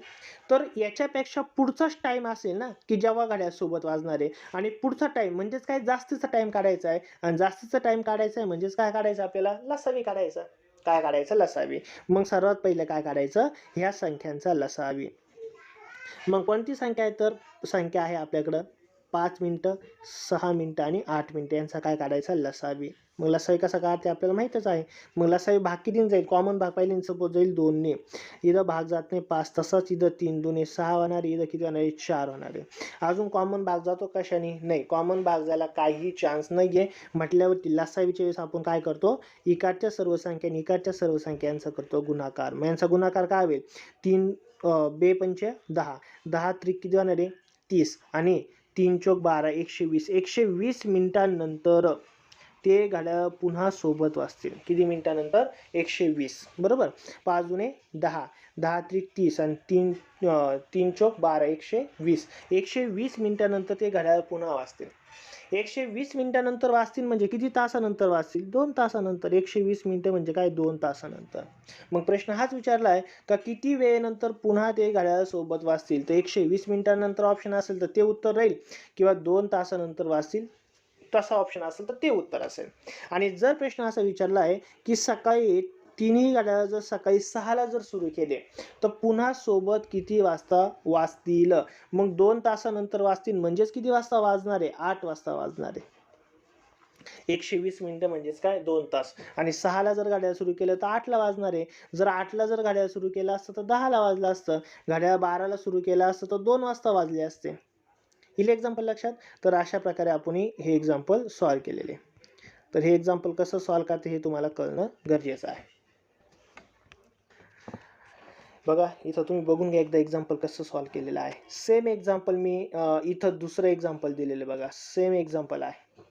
तर याच्यापेक्षा पुढचाच टाईम असेल ना, की जेव्हा घड्याळ सोबत वाजणार आहे. आणि पुढचा टाईम म्हणजेच काय, जास्तीचा टाईम काढायचा आहे. आणि जास्तीचा टाईम काढायचा आहे म्हणजेच काय काढायचं आपल्याला, लसावी काढायचा. काय काढायचं, लसावी. मग सर्वात पहिले काय काढायचं, ह्या संख्यांचा लसावी. मग कोणती संख्या आहे, तर संख्या आहे आपल्याकडं 5 मिनिटं, 6 मिनिटं आणि 8 मिनिटं, यांचा काय काढायचा, लसावी. मग लसावी कसा काढते आपल्याला माहीतच आहे. मग लसावी भाग कितीने जाईल, कॉमन भाग पहिले सपोज जाईल 2ने, इथं भाग जात नाही 5, तसंच इथं 3 2 6 होणार, इथं किती होणार आहे, 4 होणार आहे. अजून कॉमन भाग जातो कशाने, नाही, कॉमन भाग जायला काही चान्स नाही आहे. म्हटल्यावरती लसावीच्या वेळेस आपण काय करतो, इकडच्या सर्व संख्या आणि इकडच्या सर्व संख्यांचा करतो गुणाकार. मग यांचा गुणाकार काय होईल, 3 बे पंचे 10, 10 त्रिक किती होणार आहे, 30 आणि 3 चोक 12, 120. 120 मिनिटांनंतर ते घड्याळ पुन्हा सोबत वाजतील. किती मिनिटानंतर, 120, बरोबर. 5 दुणे 10, 10 त्रिक 30 आणि 3 चोक 12, 120. 120 मिनिटानंतर ते घड्याळ पुन्हा वाजतील. 120 मिनिटानंतर वाजतील म्हणजे किती तासानंतर वाजतील, 2 तासानंतर. 120 मिनिटं म्हणजे काय, 2 तासानंतर. मग प्रश्न हाच विचारला आहे का किती वेळेनंतर पुन्हा ते घड्याळासोबत वाजतील. तर 120 मिनिटांनंतर ऑप्शन असेल तर ते उत्तर राहील, किंवा 2 तासानंतर वाजतील तसा ऑप्शन असेल तर ते उत्तर असेल. आणि जर प्रश्न असा विचारला आहे की सकाळी तिन्ही घड्याळ जर सकाळी 6ला जर सुरू केले तर पुन्हा सोबत किती वाजता वाजतील, मग 2 तासानंतर वाजतील म्हणजेच किती वाजता वाजणार आहे, 8 वाजता वाजणार आहे. 120 मिनिटं म्हणजेच काय, 2 तास. आणि 6ला जर घड्याळ सुरू केलं तर 8ला वाजणार आहे. जर 8ला जर घड्याळ सुरू केलं असतं तर 10ला वाजलं असतं. घड्याळ 12ला सुरू केलं असतं तर 2 वाजता वाजले असते. इले एक्झाम्पल लक्षात. तर अशा प्रकारे आपण हे एक्झाम्पल सॉल्व केलेले. तर हे एक्झाम्पल कसं सॉल्व करते हे तुम्हाला कळणं गरजेचं आहे. बघा इथं तुम्ही बघून घ्या एकदा एक्झाम्पल कसं सॉल्व केलेलं आहे. सेम एक्झाम्पल मी इथं दुसरं एक्झाम्पल दिलेलं बघा, सेम एक्झाम्पल आहे.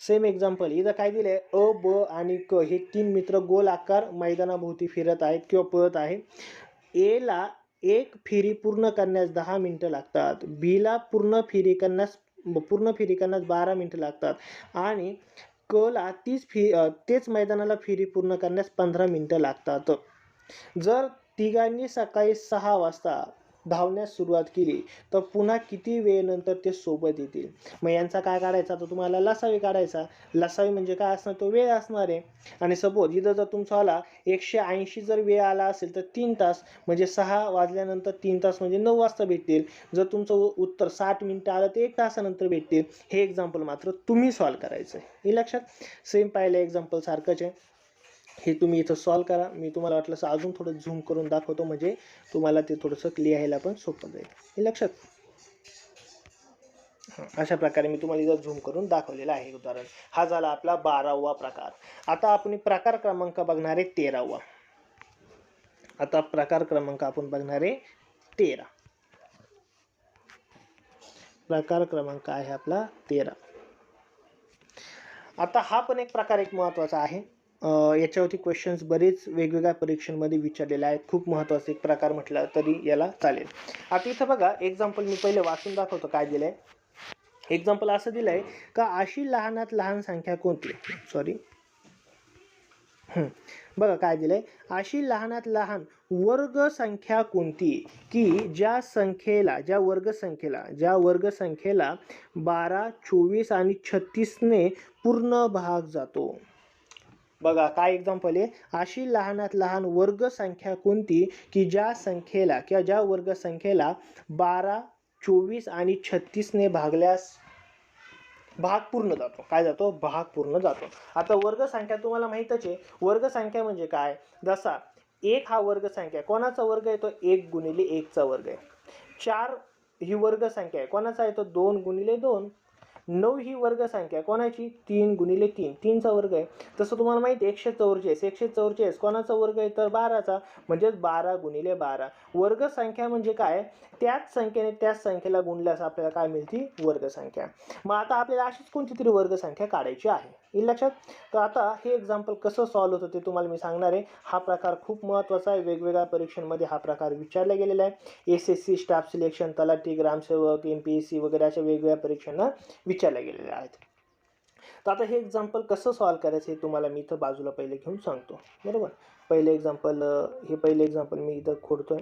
सेम एक्झाम्पल इथं काय दिलंय, अ, ब आणि क हे 3 मित्र गोल आकार मैदानाभोवती फिरत आहेत किंवा पळत आहे. ए ला एक फेरी पूर्ण करण्यास 10 मिनिटं लागतात, बी ला पूर्ण फेरी करण्यास 12 मिनिटं लागतात आणि क ला तेच मैदानाला फेरी पूर्ण करण्यास 15 मिनिटं लागतात. जर तिघांनी सकाळी 6 वाजता धावण्यास सुरुवात केली तर पुन्हा किती वेळेनंतर ते सोबत येतील. मग यांचा काय काढायचा, तर तुम्हाला लसावी काढायचा. लसावी म्हणजे काय असणार, तो वेळ असणार आहे. आणि सपोज इथं जर तुमचा आला 180 जर वेळ आला असेल तर 3 तास, म्हणजे 6 वाजल्यानंतर 3 तास म्हणजे 9 वाजता भेटतील. जर तुमचं उत्तर 60 मिनिटं आलं तर 1 तासानंतर भेटतील. हे एक्झाम्पल मात्र तुम्ही सॉल्व करायचं आहे, हे लक्षात. सेम पाहिलं एक्झाम्पल सारखंच आहे. हे तुम्ही इथं सॉल्व करा. मी तुम्हाला वाटलं असं अजून थोडं झूम करून दाखवतो म्हणजे तुम्हाला ते थोडंसं लिहायला पण सोपं जाईल, हे लक्षात. अशा प्रकारे मी तुम्हाला इथं झूम करून दाखवलेलं आहे उदाहरण. हा झाला आपला 12वा प्रकार. आता आपण प्रकार क्रमांक बघणार आहे 13वा. आता प्रकार क्रमांक आपण बघणार आहे 13. प्रकार क्रमांक आहे आपला 13. आता हा पण एक प्रकार एक महत्त्वाचा आहे. याच्यावरती क्वेश्चन्स बरेच वेगवेगळ्या परीक्षांमध्ये विचारलेले आहेत. खूप महत्त्वाचा एक प्रकार म्हटलं तरी याला चालेल. आता इथं बघा एक्झाम्पल मी पहिले वाचून दाखवतो काय दिलंय. एक्झाम्पल असं दिलंय का अशी लहानात लहान संख्या कोणती, बघा काय दिलंय, अशी लहानात लहान वर्ग संख्या कोणती की ज्या वर्ग संख्येला 12, 24 आणि 36ने पूर्ण भाग जातो. बघा काय एक्झाम्पल आहे, अशी लहानात लहान वर्ग संख्या कोणती की ज्या वर्ग संख्येला 12, 24 आणि 36ने भागल्यास भाग पूर्ण जातो. काय जातो, भाग पूर्ण जातो. आता वर्ग संख्या तुम्हाला माहीतच आहे. वर्ग संख्या म्हणजे काय, जसा 1 हा वर्ग संख्या कोणाचा वर्ग आहे, तो 1 गुणिले 1 चा वर्ग आहे. 4 ही वर्ग संख्या आहे, कोणाचा आहे, तो 2 गुणिले 2. 9 ही वर्ग संख्या कोणाची, 3 गुणिले 3, 3 चा वर्ग आहे. तसं तुम्हाला माहिती आहे 144 कोणाचा वर्ग आहे, तर 12चा, म्हणजेच 12 गुणिले 12. वर्ग संख्या म्हणजे काय, त्याच संख्येने त्याच संख्येला गुणल्यास आपल्याला काय मिळते, वर्ग संख्या. मग आता आपल्याला अशीच कोणती तरी वर्ग संख्या काढायची आहे, हे लक्षात. तर आता हे एक्झाम्पल कसं सॉल्व्ह होतं ते तुम्हाला मी सांगणार आहे. हा प्रकार खूप महत्त्वाचा आहे. वेगवेगळ्या परीक्षांमध्ये हा प्रकार विचारला गेलेला आहे. SSC स्टाफ सिलेक्शन, तलाठी, ग्रामसेवक, MPSC वगैरे अशा वेगवेगळ्या परीक्षांना विचारल्या गेलेल्या आहेत. तर आता हे एक्झाम्पल कसं सॉल्व करायचं हे तुम्हाला मी इथं बाजूला पहिले घेऊन सांगतो, बरोबर. पहिले एक्झाम्पल मी इथं खोडतोय,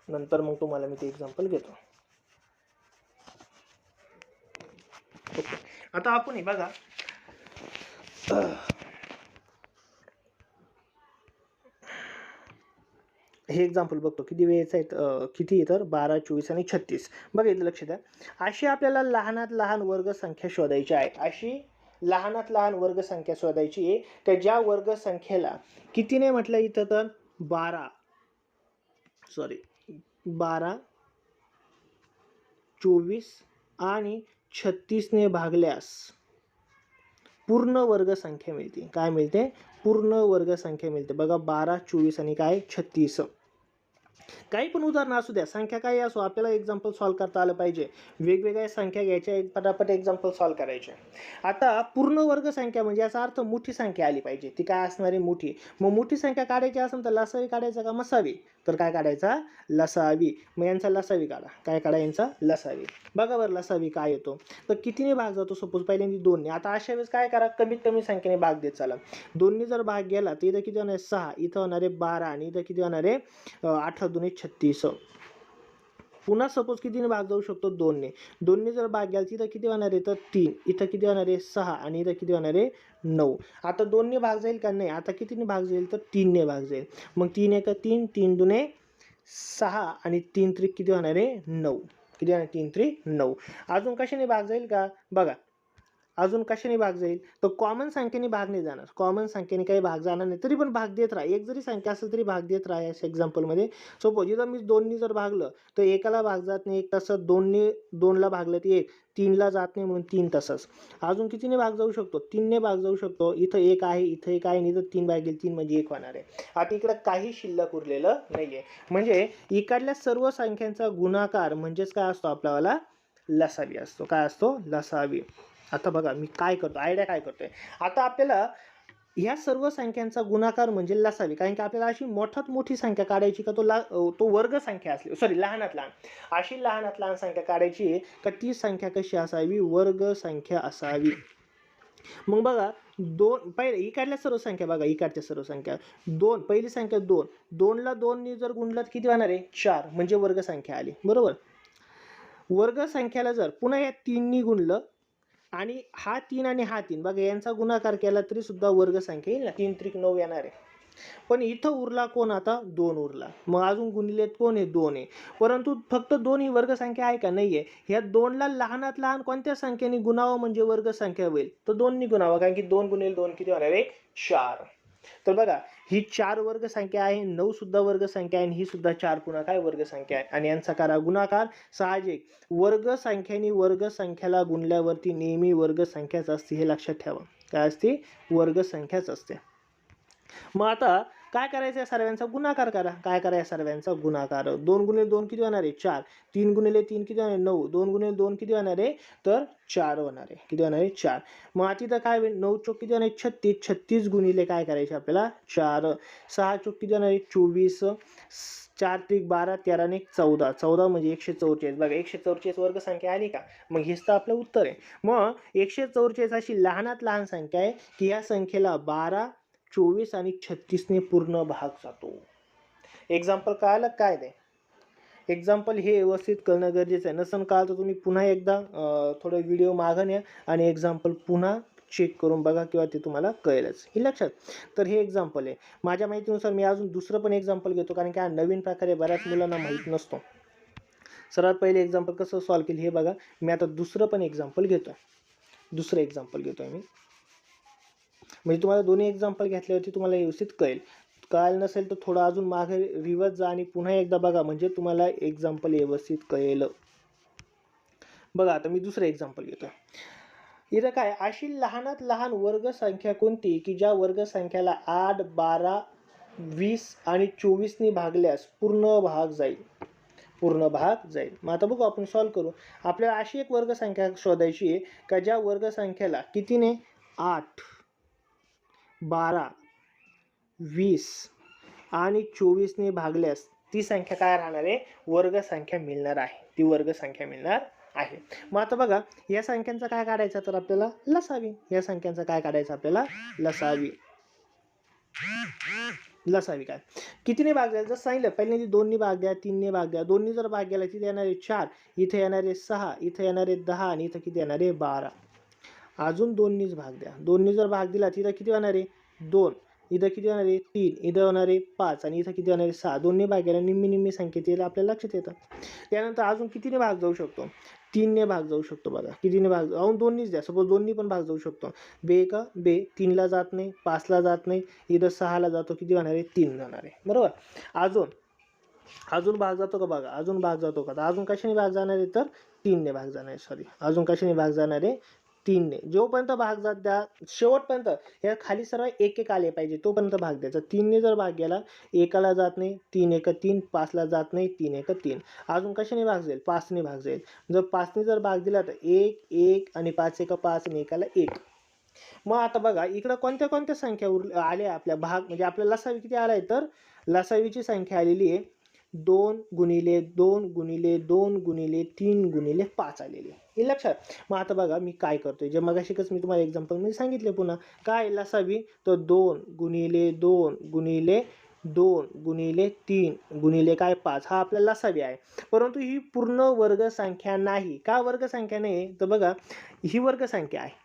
नंतर मग तुम्हाला मी ते एक्झाम्पल घेतो. ओके, आता आपण बघा हे एक्झाम्पल बघतो किती वेळेचं आहेत, किती तर 12, 24 आणि 36. बघा इथं लक्ष द्या. अशी आपल्याला लहानात लहान वर्ग संख्या शोधायची आहे. अशी लहानात लहान वर्ग संख्या शोधायची आहे तर ज्या वर्ग संख्येला कितीने म्हटलं इथं तर 12, 24 आणि 36 ने भागल्यास पूर्ण वर्ग संख्या मिळते. काय मिळते? पूर्ण वर्ग संख्या मिळते. बघा 12, 24 आणि काय 36. काही पण उदाहरण असू द्या, संख्या काही असो, आपल्याला एक्झाम्पल सॉल्व करता आलं पाहिजे. वेगवेगळ्या संख्या घ्यायच्या, एक पटापट एक्झाम्पल सॉल्व करायचे. आता पूर्ण वर्ग संख्या म्हणजे याचा अर्थ मोठी संख्या आली पाहिजे. ती काय असणार आहे? मोठी. मग मोठी संख्या काढायची असेल तर लसावी काढायचा का मसावी? तर काय काढायचा? लसावी. मग यांचा लसावी काढा. काय काढा? यांचा लसावी. बघा बरं लसावी काय येतो तर कितीने भाग जातो? सपोज पहिल्यांदा 2 ने. आता अशा वेळेस काय करा? कमीत कमी संख्येने भाग देत चला. 2 ने जर भाग गेला तर इथं किती होणार आहे? 6. इथं होणार आहे 12 आणि इथं किती होणार आहे? 8 दुणे 36. पुन्हा सपोज कितीने भाग जाऊ शकतो? 2 ने. 2 ने जर भाग गेला तिथं किती होणार आहे? तर 3. इथं किती होणार आहे? 6 आणि इथं किती होणार आहे? 9. आता 2 ने भाग जाईल का? नाही. आता कितीने भाग जाईल? तर 3 ने भाग जाईल. मग 3 1 3, 3 दुणे 6 आणि 3 त्रिक किती होणार आहे? 9. किती होणार? 3 त्रिक 9. अजून कशाने भाग जाईल का? बघा अजून कशाने भाग जाईल? तर कॉमन संख्येने भाग नाही जाणार. कॉमन संख्येने काही भाग जाणार नाही, तरी पण भाग देत राहा. एक जरी संख्या असेल तरी भाग देत राहा. या एक्झाम्पलमध्ये सपोज इथं मी 2 ने जर भागलं तर एकाला भाग जात नाही, एक तसंच 2 ने 2 ला भागलं तर 1, 3 ला जात नाही म्हणून 3 तसंच. अजून कितीने भाग जाऊ शकतो? 3 ने भाग जाऊ शकतो. इथं 1 आहे, इथं 1 आहे आणि इथं 3 भाग गेले, 3 म्हणजे 1 होणार आहे. आता इकडं काही शिल्लक उरलेलं नाहीये. म्हणजे इकडल्या सर्व संख्यांचा गुणाकार म्हणजेच काय असतो? आपल्याला लसावी असतो. काय असतो? लसावी. आता बघा मी काय करतो, आयडिया काय करतोय. आता आपल्याला या सर्व संख्यांचा गुणाकार म्हणजे लसावी, कारण की आपल्याला अशी मोठात मोठी संख्या काढायची का तो वर्ग संख्या असली, सॉरी लहानात लहान, अशी लहानात लहान संख्या काढायची का ती संख्या कशी असावी? वर्ग संख्या असावी. मग बघा पहिले इकडल्या सर्व संख्या बघा, इकडच्या सर्व संख्या 2, पहिली संख्या 2, 2 ला 2 ने जर गुणलं तर किती होणार आहे? 4 म्हणजे वर्ग संख्या आली, बरोबर. वर्ग संख्याला जर पुन्हा या 3 ने गुणलं आणि हा 3 आणि हा 3 बघा यांचा गुणाकार केला तरी सुद्धा वर्ग संख्या येईल ना, 3 त्रिक 9 येणार आहे. पण इथं उरला कोण? आता 2 उरला. मग अजून गुणिलेत कोण आहे? 2 आहे. परंतु फक्त 2 ही वर्ग संख्या आहे का? नाहीये. ह्या 2 ला लहानात लहान कोणत्या संख्येने गुणावं म्हणजे वर्ग संख्या होईल? तर 2 ने गुणावं, कारण की 2 गुणिले 2 किती होणार आहे? 4. तर बघा ही 4 वर्ग संख्या आहे, 9 सुद्धा वर्ग संख्या आहे आणि ही सुद्धा 4 पुन्हा काय? वर्ग संख्या आहे. आणि यांचा करा गुणाकार. साहजिक वर्ग संख्येने वर्ग संख्याला गुणल्यावरती नेहमी वर्ग संख्याच असते, हे लक्षात ठेवा. काय असते? वर्ग संख्याच असते. मग आता काय करायचं? सर्वांचा गुणाकार करा. काय करा? सर्वांचा गुणाकार. 2 गुणिले 2 किती होणार आहे? 4. 3 गुणिले 3 किती होणार आहे? 9. 2 गुणिले 2 किती होणार आहे? तर 4 होणार आहे. किती होणार आहे? 4. मग आता इथं काय होईल? 9 चोक किती होणार आहे? 36. 36 गुणिले काय करायचे आपल्याला? 4. 6 चोक किती होणार आहे? 24. 4 त्रिक 12, 13 ने 14. 14 म्हणजे 144. बघा 144 वर्ग संख्या आली का? मग हेच तर आपलं उत्तर आहे. मग 144 अशी लहानात लहान संख्या आहे की या संख्येला 12, 24 आणि 36 ने पूर्ण भाग जातो. एक्झाम्पल कळालं काय ते? एक्झाम्पल हे व्यवस्थित करणं गरजेचं आहे. नसेल कळलं तर तुम्ही पुन्हा एकदा थोडं व्हिडिओ मागं न्या आणि एक्झाम्पल पुन्हा चेक करून बघा किंवा ते तुम्हाला कळेलच. हे लक्षात. तर हे एक्झाम्पल आहे. माझ्या माहितीनुसार मी अजून दुसरं पण एक्झाम्पल घेतो, कारण की हा नवीन प्रकारे बऱ्याच मुलांना माहीत नसतो. सर्वात पहिले एक्झाम्पल कसं सॉल्व केलं हे बघा. मी आता दुसरं पण एक्झाम्पल घेतोय. दुसरं एक्झाम्पल घेतोय मी, म्हणजे तुम्हाला दोन्ही एक्झाम्पल घेतल्यावरती तुम्हाला व्यवस्थित कळेल. कळलं नसेल तर थोडं अजून मागे रिव्हर्स जा आणि पुन्हा एकदा बघा, म्हणजे तुम्हाला एक्झाम्पल व्यवस्थित कळेल. बघा आता मी दुसरं एक्झाम्पल घेतो. इथं काय? अशी लहानात लहान वर्ग संख्या कोणती की ज्या वर्ग संख्याला 8, 12, 20 आणि 24 ने भागल्यास पूर्ण भाग जाईल. पूर्ण भाग जाईल. मग आता बघू आपण सॉल्व करू. आपल्याला अशी एक वर्ग संख्या शोधायची आहे का ज्या वर्ग संख्याला कितीने? 8, 12, 20 आणि 24 ने भागल्यास ती संख्या काय राहणार आहे? वर्ग संख्या मिळणार आहे. ती वर्ग संख्या मिळणार आहे. मग आता बघा या संख्यांचा काय काढायचा तर आपल्याला लसावी. या संख्यांचा काय काढायचं आपल्याला लसावी. लसावी काय कितीने भाग द्यायला जसं सांगितलं पहिल्यांदा 2 भाग द्या, 3 भाग द्या. 2 जर भाग गेला तिथे येणार आहे 4, इथे येणार आहे 6, इथे येणार आहे 10 आणि इथं किती येणार आहे 12. अजून 2 भाग द्या. 2 जर भाग दिला तिथं किती होणार आहे 2, इथं किती होणार आहे 3, इथं होणार आहे 5 आणि इथं किती होणार आहे 6. 2 भाग गेला निम्मी संख्येत आपल्याला लक्षात येतं. त्यानंतर अजून कितीने भाग जाऊ शकतो 3 भाग जाऊ शकतो. बघा कितीने भाग अजून 2 द्या. सपोज 2 पण भाग जाऊ शकतो. बे का बे 3ला जात नाही, 5ला जात नाही, इथं 6ला जातो. किती होणार आहे 3 जाणार आहे. बरोबर. अजून भाग जातो का बघा अजून भाग जातो का तर अजून कशाने भाग जाणार आहे तर 3 भाग जाणार आहे. सॉरी अजून कशाने भाग जाणार आहे 3. जोपर्यंत भाग जात द्या शेवटपर्यंत या खाली सर्व एक आले पाहिजे तोपर्यंत भाग द्यायचा. 3 जर भाग गेला 1ला जात नाही, 3 1 3, 5ला जात नाही, 3 1 3. अजून कशाने भाग जाईल 5ने भाग जाईल. जर 5ने जर भाग दिला तर 1 1 आणि 5 1 5 आणि 1ला 1. मग आता बघा इकडं कोणत्या संख्या आल्या आपल्या भाग म्हणजे आपल्याला लसावी किती आलाय तर लसावीची संख्या आलेली आहे 2 गुणिले 2 गुणिले 2 गुणिले 3 गुणिले 5 आलेली आहे. हे लक्षात. मग आता बघा मी काय करतोय जे मगाशीच मी तुम्हाला एक्झाम्पलमध्ये सांगितले पुन्हा काय लसावी तर 2 गुणिले 2 गुणिले 2 गुणिले 3 गुणिले काय 5 हा आपल्याला लसावी आहे. परंतु ही पूर्ण वर्ग संख्या नाही. का वर्ग संख्या नाही तर बघा ही वर्ग संख्या आहे.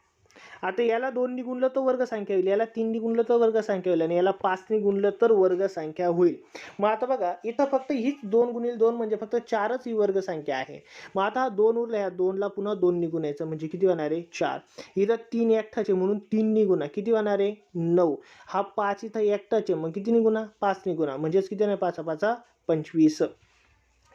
आता याला 2 गुणलं तर वर्ग संख्या होईल, याला 3 गुणलं तर वर्ग संख्या होईल आणि याला 5 गुणलं तर वर्ग संख्या होईल. मग आता बघा इथं फक्त हीच 2 गुणिले 2 म्हणजे फक्त 4च ही वर्ग संख्या आहे. मग आता हा 2 उरला, ह्या 2ला पुन्हा 2 गुणायचं म्हणजे किती होणार आहे 4. इथं 3 एकटाचे म्हणून 3 गुणा किती होणार आहे 9. हा 5 इथं एकटाचे मग किती गुणा 5 गुणा म्हणजेच किती होणार 5 5 25.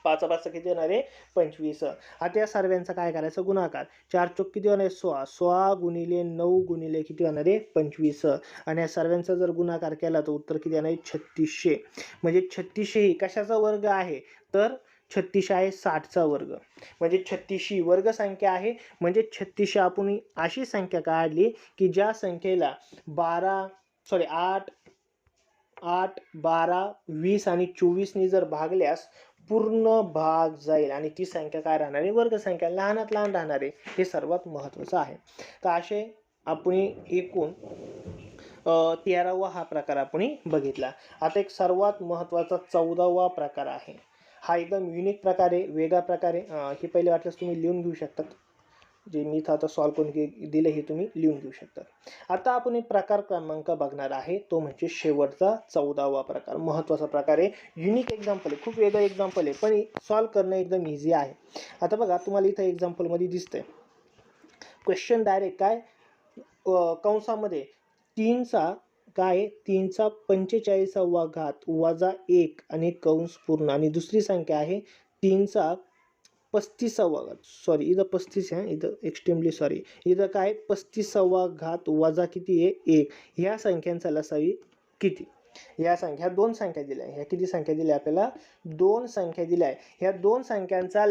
5 5 किती होणार आहे 25. आता या सर्वांचा काय करायचं गुणाकार. 4 चोक किती होणार आहे 16. 16 गुणिले 9 गुणिले किती होणार आहे 25. आणि या सर्वांचा जर गुणाकार केला तर उत्तर किती येणार आहे 3600. म्हणजे 3600 ही कशाचा वर्ग आहे तर 3600 आहे 60चा वर्ग. म्हणजे 3600 वर्ग संख्या आहे. म्हणजे 3600 आपण अशी संख्या काढली की ज्या संख्येला 8 12 20 आणि 24 जर भागल्यास पूर्ण भाग जाईल आणि ती संख्या काय राहणार आहे वर्ग संख्या लहानात लहान राहणार आहे. हे सर्वात महत्त्वाचं आहे. तर असे आपण एकूण 13वा हा प्रकार आपण बघितला. आता एक सर्वात महत्त्वाचा 14वा प्रकार आहे. हा एकदम युनिक प्रकार आहे, वेगळा प्रकार आहे. हे पहिले वाटल्यास तुम्ही लिहून घेऊ शकतात. जे मी इथं आता सॉल्व करून दिले हे तुम्ही लिहून घेऊ शकता. आता आपण एक प्रकार क्रमांक बघणार आहे तो म्हणजे शेवटचा 14वा प्रकार. महत्त्वाचा प्रकार आहे, युनिक एक्झाम्पल आहे, खूप वेगळं एक्झाम्पल आहे पण सॉल्व करणं एकदम इझी आहे. आता बघा तुम्हाला इथं एक्झाम्पलमध्ये दिसतंय क्वेश्चन डायरेक्ट काय कंसामध्ये 3चा काय 3चा 45वा घात वजा 1 आणि कंस पूर्ण आणि दुसरी संख्या आहे 3चा 35वा घात. सॉरी इथं 35 आहे, इथं एक्स्ट्रीमली सॉरी. इथं काय 35वा घात वजा किती आहे 1. ह्या संख्यांचा लसावी किती. या संख्या 2 संख्या दिल्या. ह्या किती संख्या दिल्या आपल्याला 2 संख्या दिल्या आहे. ह्या 2 संख्यांचा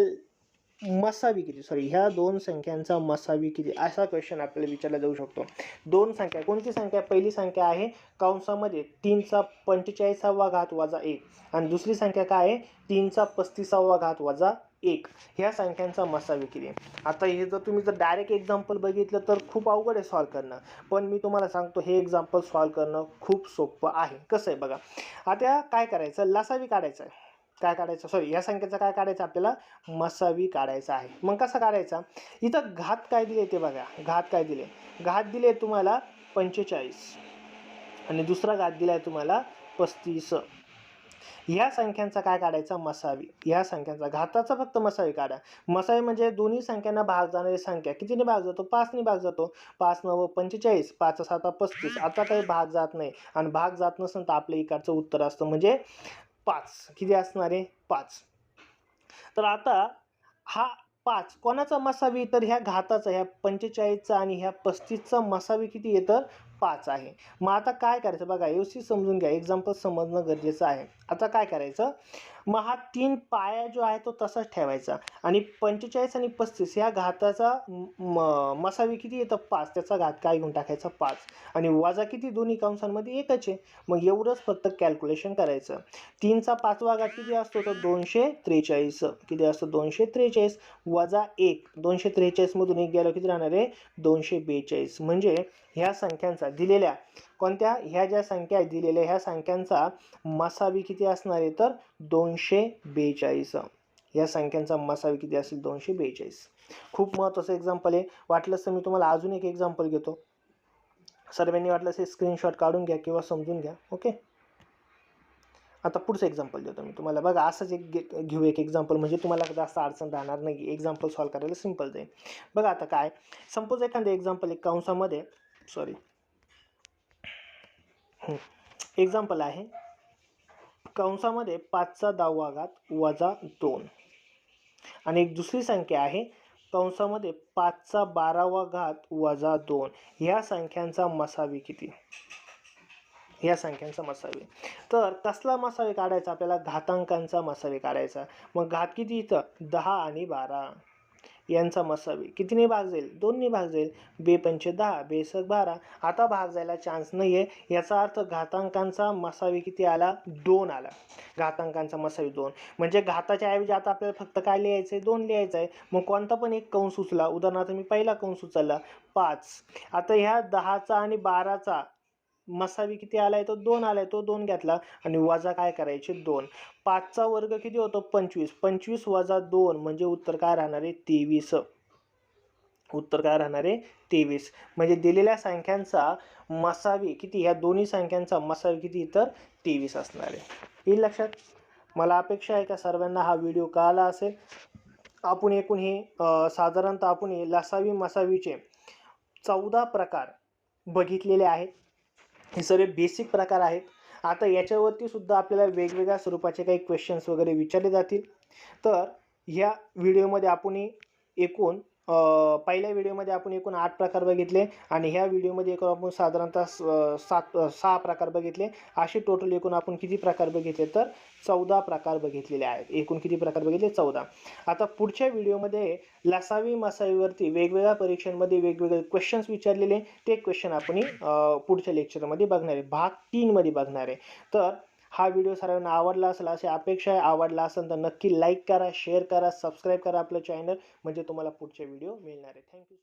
मसावी किती सॉरी ह्या 2 संख्यांचा मसावी किती असा क्वेश्चन आपल्याला विचारला जाऊ शकतो. 2 संख्या कोणती संख्या पहिली संख्या आहे कंसामध्ये 3चा 45वा घात वजा 1 आणि दुसरी संख्या काय आहे 3चा 35वा घात वजा 1. ह्या संख्यांचा मसावी किती. आता हे जर तुम्ही जर डायरेक्ट एक्झाम्पल बघितलं तर खूप अवघड आहे सॉल्व करणं, पण मी तुम्हाला सांगतो हे एक्झाम्पल सॉल्व करणं खूप सोपं आहे. कसं आहे बघा. आता काय करायचं लसावी काढायचं आहे. काय काढायचं सॉरी या संख्येचा काय काढायचं आपल्याला मसावी काढायचा आहे. मग कसा काढायचा इथं घात काय दिले ते बघा. घात काय दिले घात दिले तुम्हाला 45 आणि दुसरा घात दिलाय तुम्हाला 35. ह्या संख्यांचा काय काढायचा मसावी. ह्या संख्यांचा घाताचा फक्त मसावी काढा. मसावी म्हणजे दोन्ही संख्यांना भाग जाणारी संख्या कितीने भाग जातो 5ने भाग जातो. 5 9 45 5 7 35. आता काही भाग जात नाही आणि भाग जात नसेल तर आपल्या इकडचं उत्तर असतं म्हणजे 5. किती असणार आहे 5. तर आता हा 5 कोणाचा मसावी तर ह्या घाताचा ह्या 45चा आणि ह्या 35चा मसावी किती आहे तर 5 आहे. मग आता काय करायचं बघा, व्यवस्थित समजून घ्या, एक्झाम्पल समजणं गरजेचं आहे. आता काय करायचं, मग हा 3 पाया जो आहे तो तसाच ठेवायचा आणि 45 आणि 35 ह्या घाताचा मसावी किती येतं 5, त्याचा घात काय घेऊन टाकायचा 5 आणि वजा किती दोन्ही कंसांमध्ये एकच आहे. मग एवढंच फक्त कॅल्क्युलेशन करायचं. 3चा 5वा घात किती असतो तर 243. किती असतो 243 वजा 1, 243 मधून 1 गेलं किती राहणार आहे 242. म्हणजे ह्या संख्यांचा दिलेल्या कोणत्या ह्या ज्या संख्या आहेत दिलेल्या ह्या संख्यांचा मसावी किती असणार आहे तर 242. या संख्यांचा मसावी किती असेल 242. खूप महत्त्वाचं एक्झाम्पल आहे. वाटलंच तर मी तुम्हाला अजून एक एक्झाम्पल घेतो. सर्वांनी वाटलंच हे स्क्रीनशॉट काढून घ्या किंवा समजून घ्या. ओके, आता पुढचं एक्झाम्पल देतो मी तुम्हाला. बघा असंच एक घेऊ एक एक्झाम्पल, म्हणजे तुम्हाला जास्त अडचण राहणार नाही. एक्झाम्पल सॉल्व करायला सिम्पल जाईल. बघा आता काय, सपोज एखादं एक्झाम्पल एक कंसामध्ये एक्झाम्पल आहे कंसामध्ये 5चा 10वा घात वजा 2 आणि एक दुसरी संख्या आहे कंसामध्ये 5चा 12वा घात वजा 2. ह्या संख्यांचा मसावी किती, या संख्यांचा मसावी. तर कसला मसावी काढायचा आपल्याला, घातांकांचा मसावी काढायचा. मग घात किती इथं 10 आणि 12 यांचा मसावी कितीने भाग जाईल 2ने भाग जाईल. 2 पंचे 10 बेसक 12. आता भाग जायला चान्स नाही आहे, याचा अर्थ घातांकांचा मसावी किती आला 2 आला. घातांकांचा मसावी 2 म्हणजे घाताच्या ऐवजी आता आपल्याला फक्त काय लिहायचं आहे 2 लिहायचं आहे. मग कोणता पण एक कंस उचला, उदाहरणार्थ मी पहिला कंस उचलला 5. आता ह्या 10चा आणि 12चा मसावी किती आलाय तो 2 आलाय, तो 2 घेतला आणि वजा काय करायचे 2. 5चा वर्ग किती होतो 25. 25 वजा 2 म्हणजे उत्तर काय राहणार आहे 23. उत्तर काय राहणार आहे 23. म्हणजे दिलेल्या संख्यांचा मसावी किती, ह्या दोन्ही संख्यांचा मसावी किती तर 23 असणार आहे. येईल लक्षात. मला अपेक्षा आहे का सर्वांना हा व्हिडिओ कळाला असेल. आपण एकूण हे साधारणतः आपण हे लसावी मसावीचे 14 प्रकार बघितलेले आहेत. हे सर्व बेसिक प्रकार आहेत. आता याच्यावरती सुद्धा आपल्याला वेगवेगळ्या स्वरूपाचे काही क्वेश्चन्स वगैरे विचारले जातील. तर ह्या व्हिडिओमध्ये आपण एकूण पहिल्या व्हिडिओमध्ये आपण एकूण 8 प्रकार बघितले आणि ह्या व्हिडिओमध्ये एकूण आपण साधारणतः 6 प्रकार बघितले. असे टोटल एकूण आपण किती प्रकार बघितले तर 14 प्रकार बघितलेले आहेत. एकूण किती प्रकार बघितले 14. आता पुढच्या व्हिडिओमध्ये लसावी मसावीवरती वेगवेगळ्या परीक्षांमध्ये वेगवेगळे क्वेश्चन्स विचारलेले ते क्वेश्चन आपण पुढच्या लेक्चरमध्ये बघणार आहे, भाग 3 मध्ये बघणार आहे. तर हा व्हिडिओ सर्वांना आवडला असेल अशी अपेक्षा आहे. आवडला असेल तर नक्की लाईक करा, शेअर करा, सबस्क्राईब करा आपलं चॅनल, म्हणजे तुम्हाला पुढचे व्हिडिओ मिळणार आहे. थँक्यू.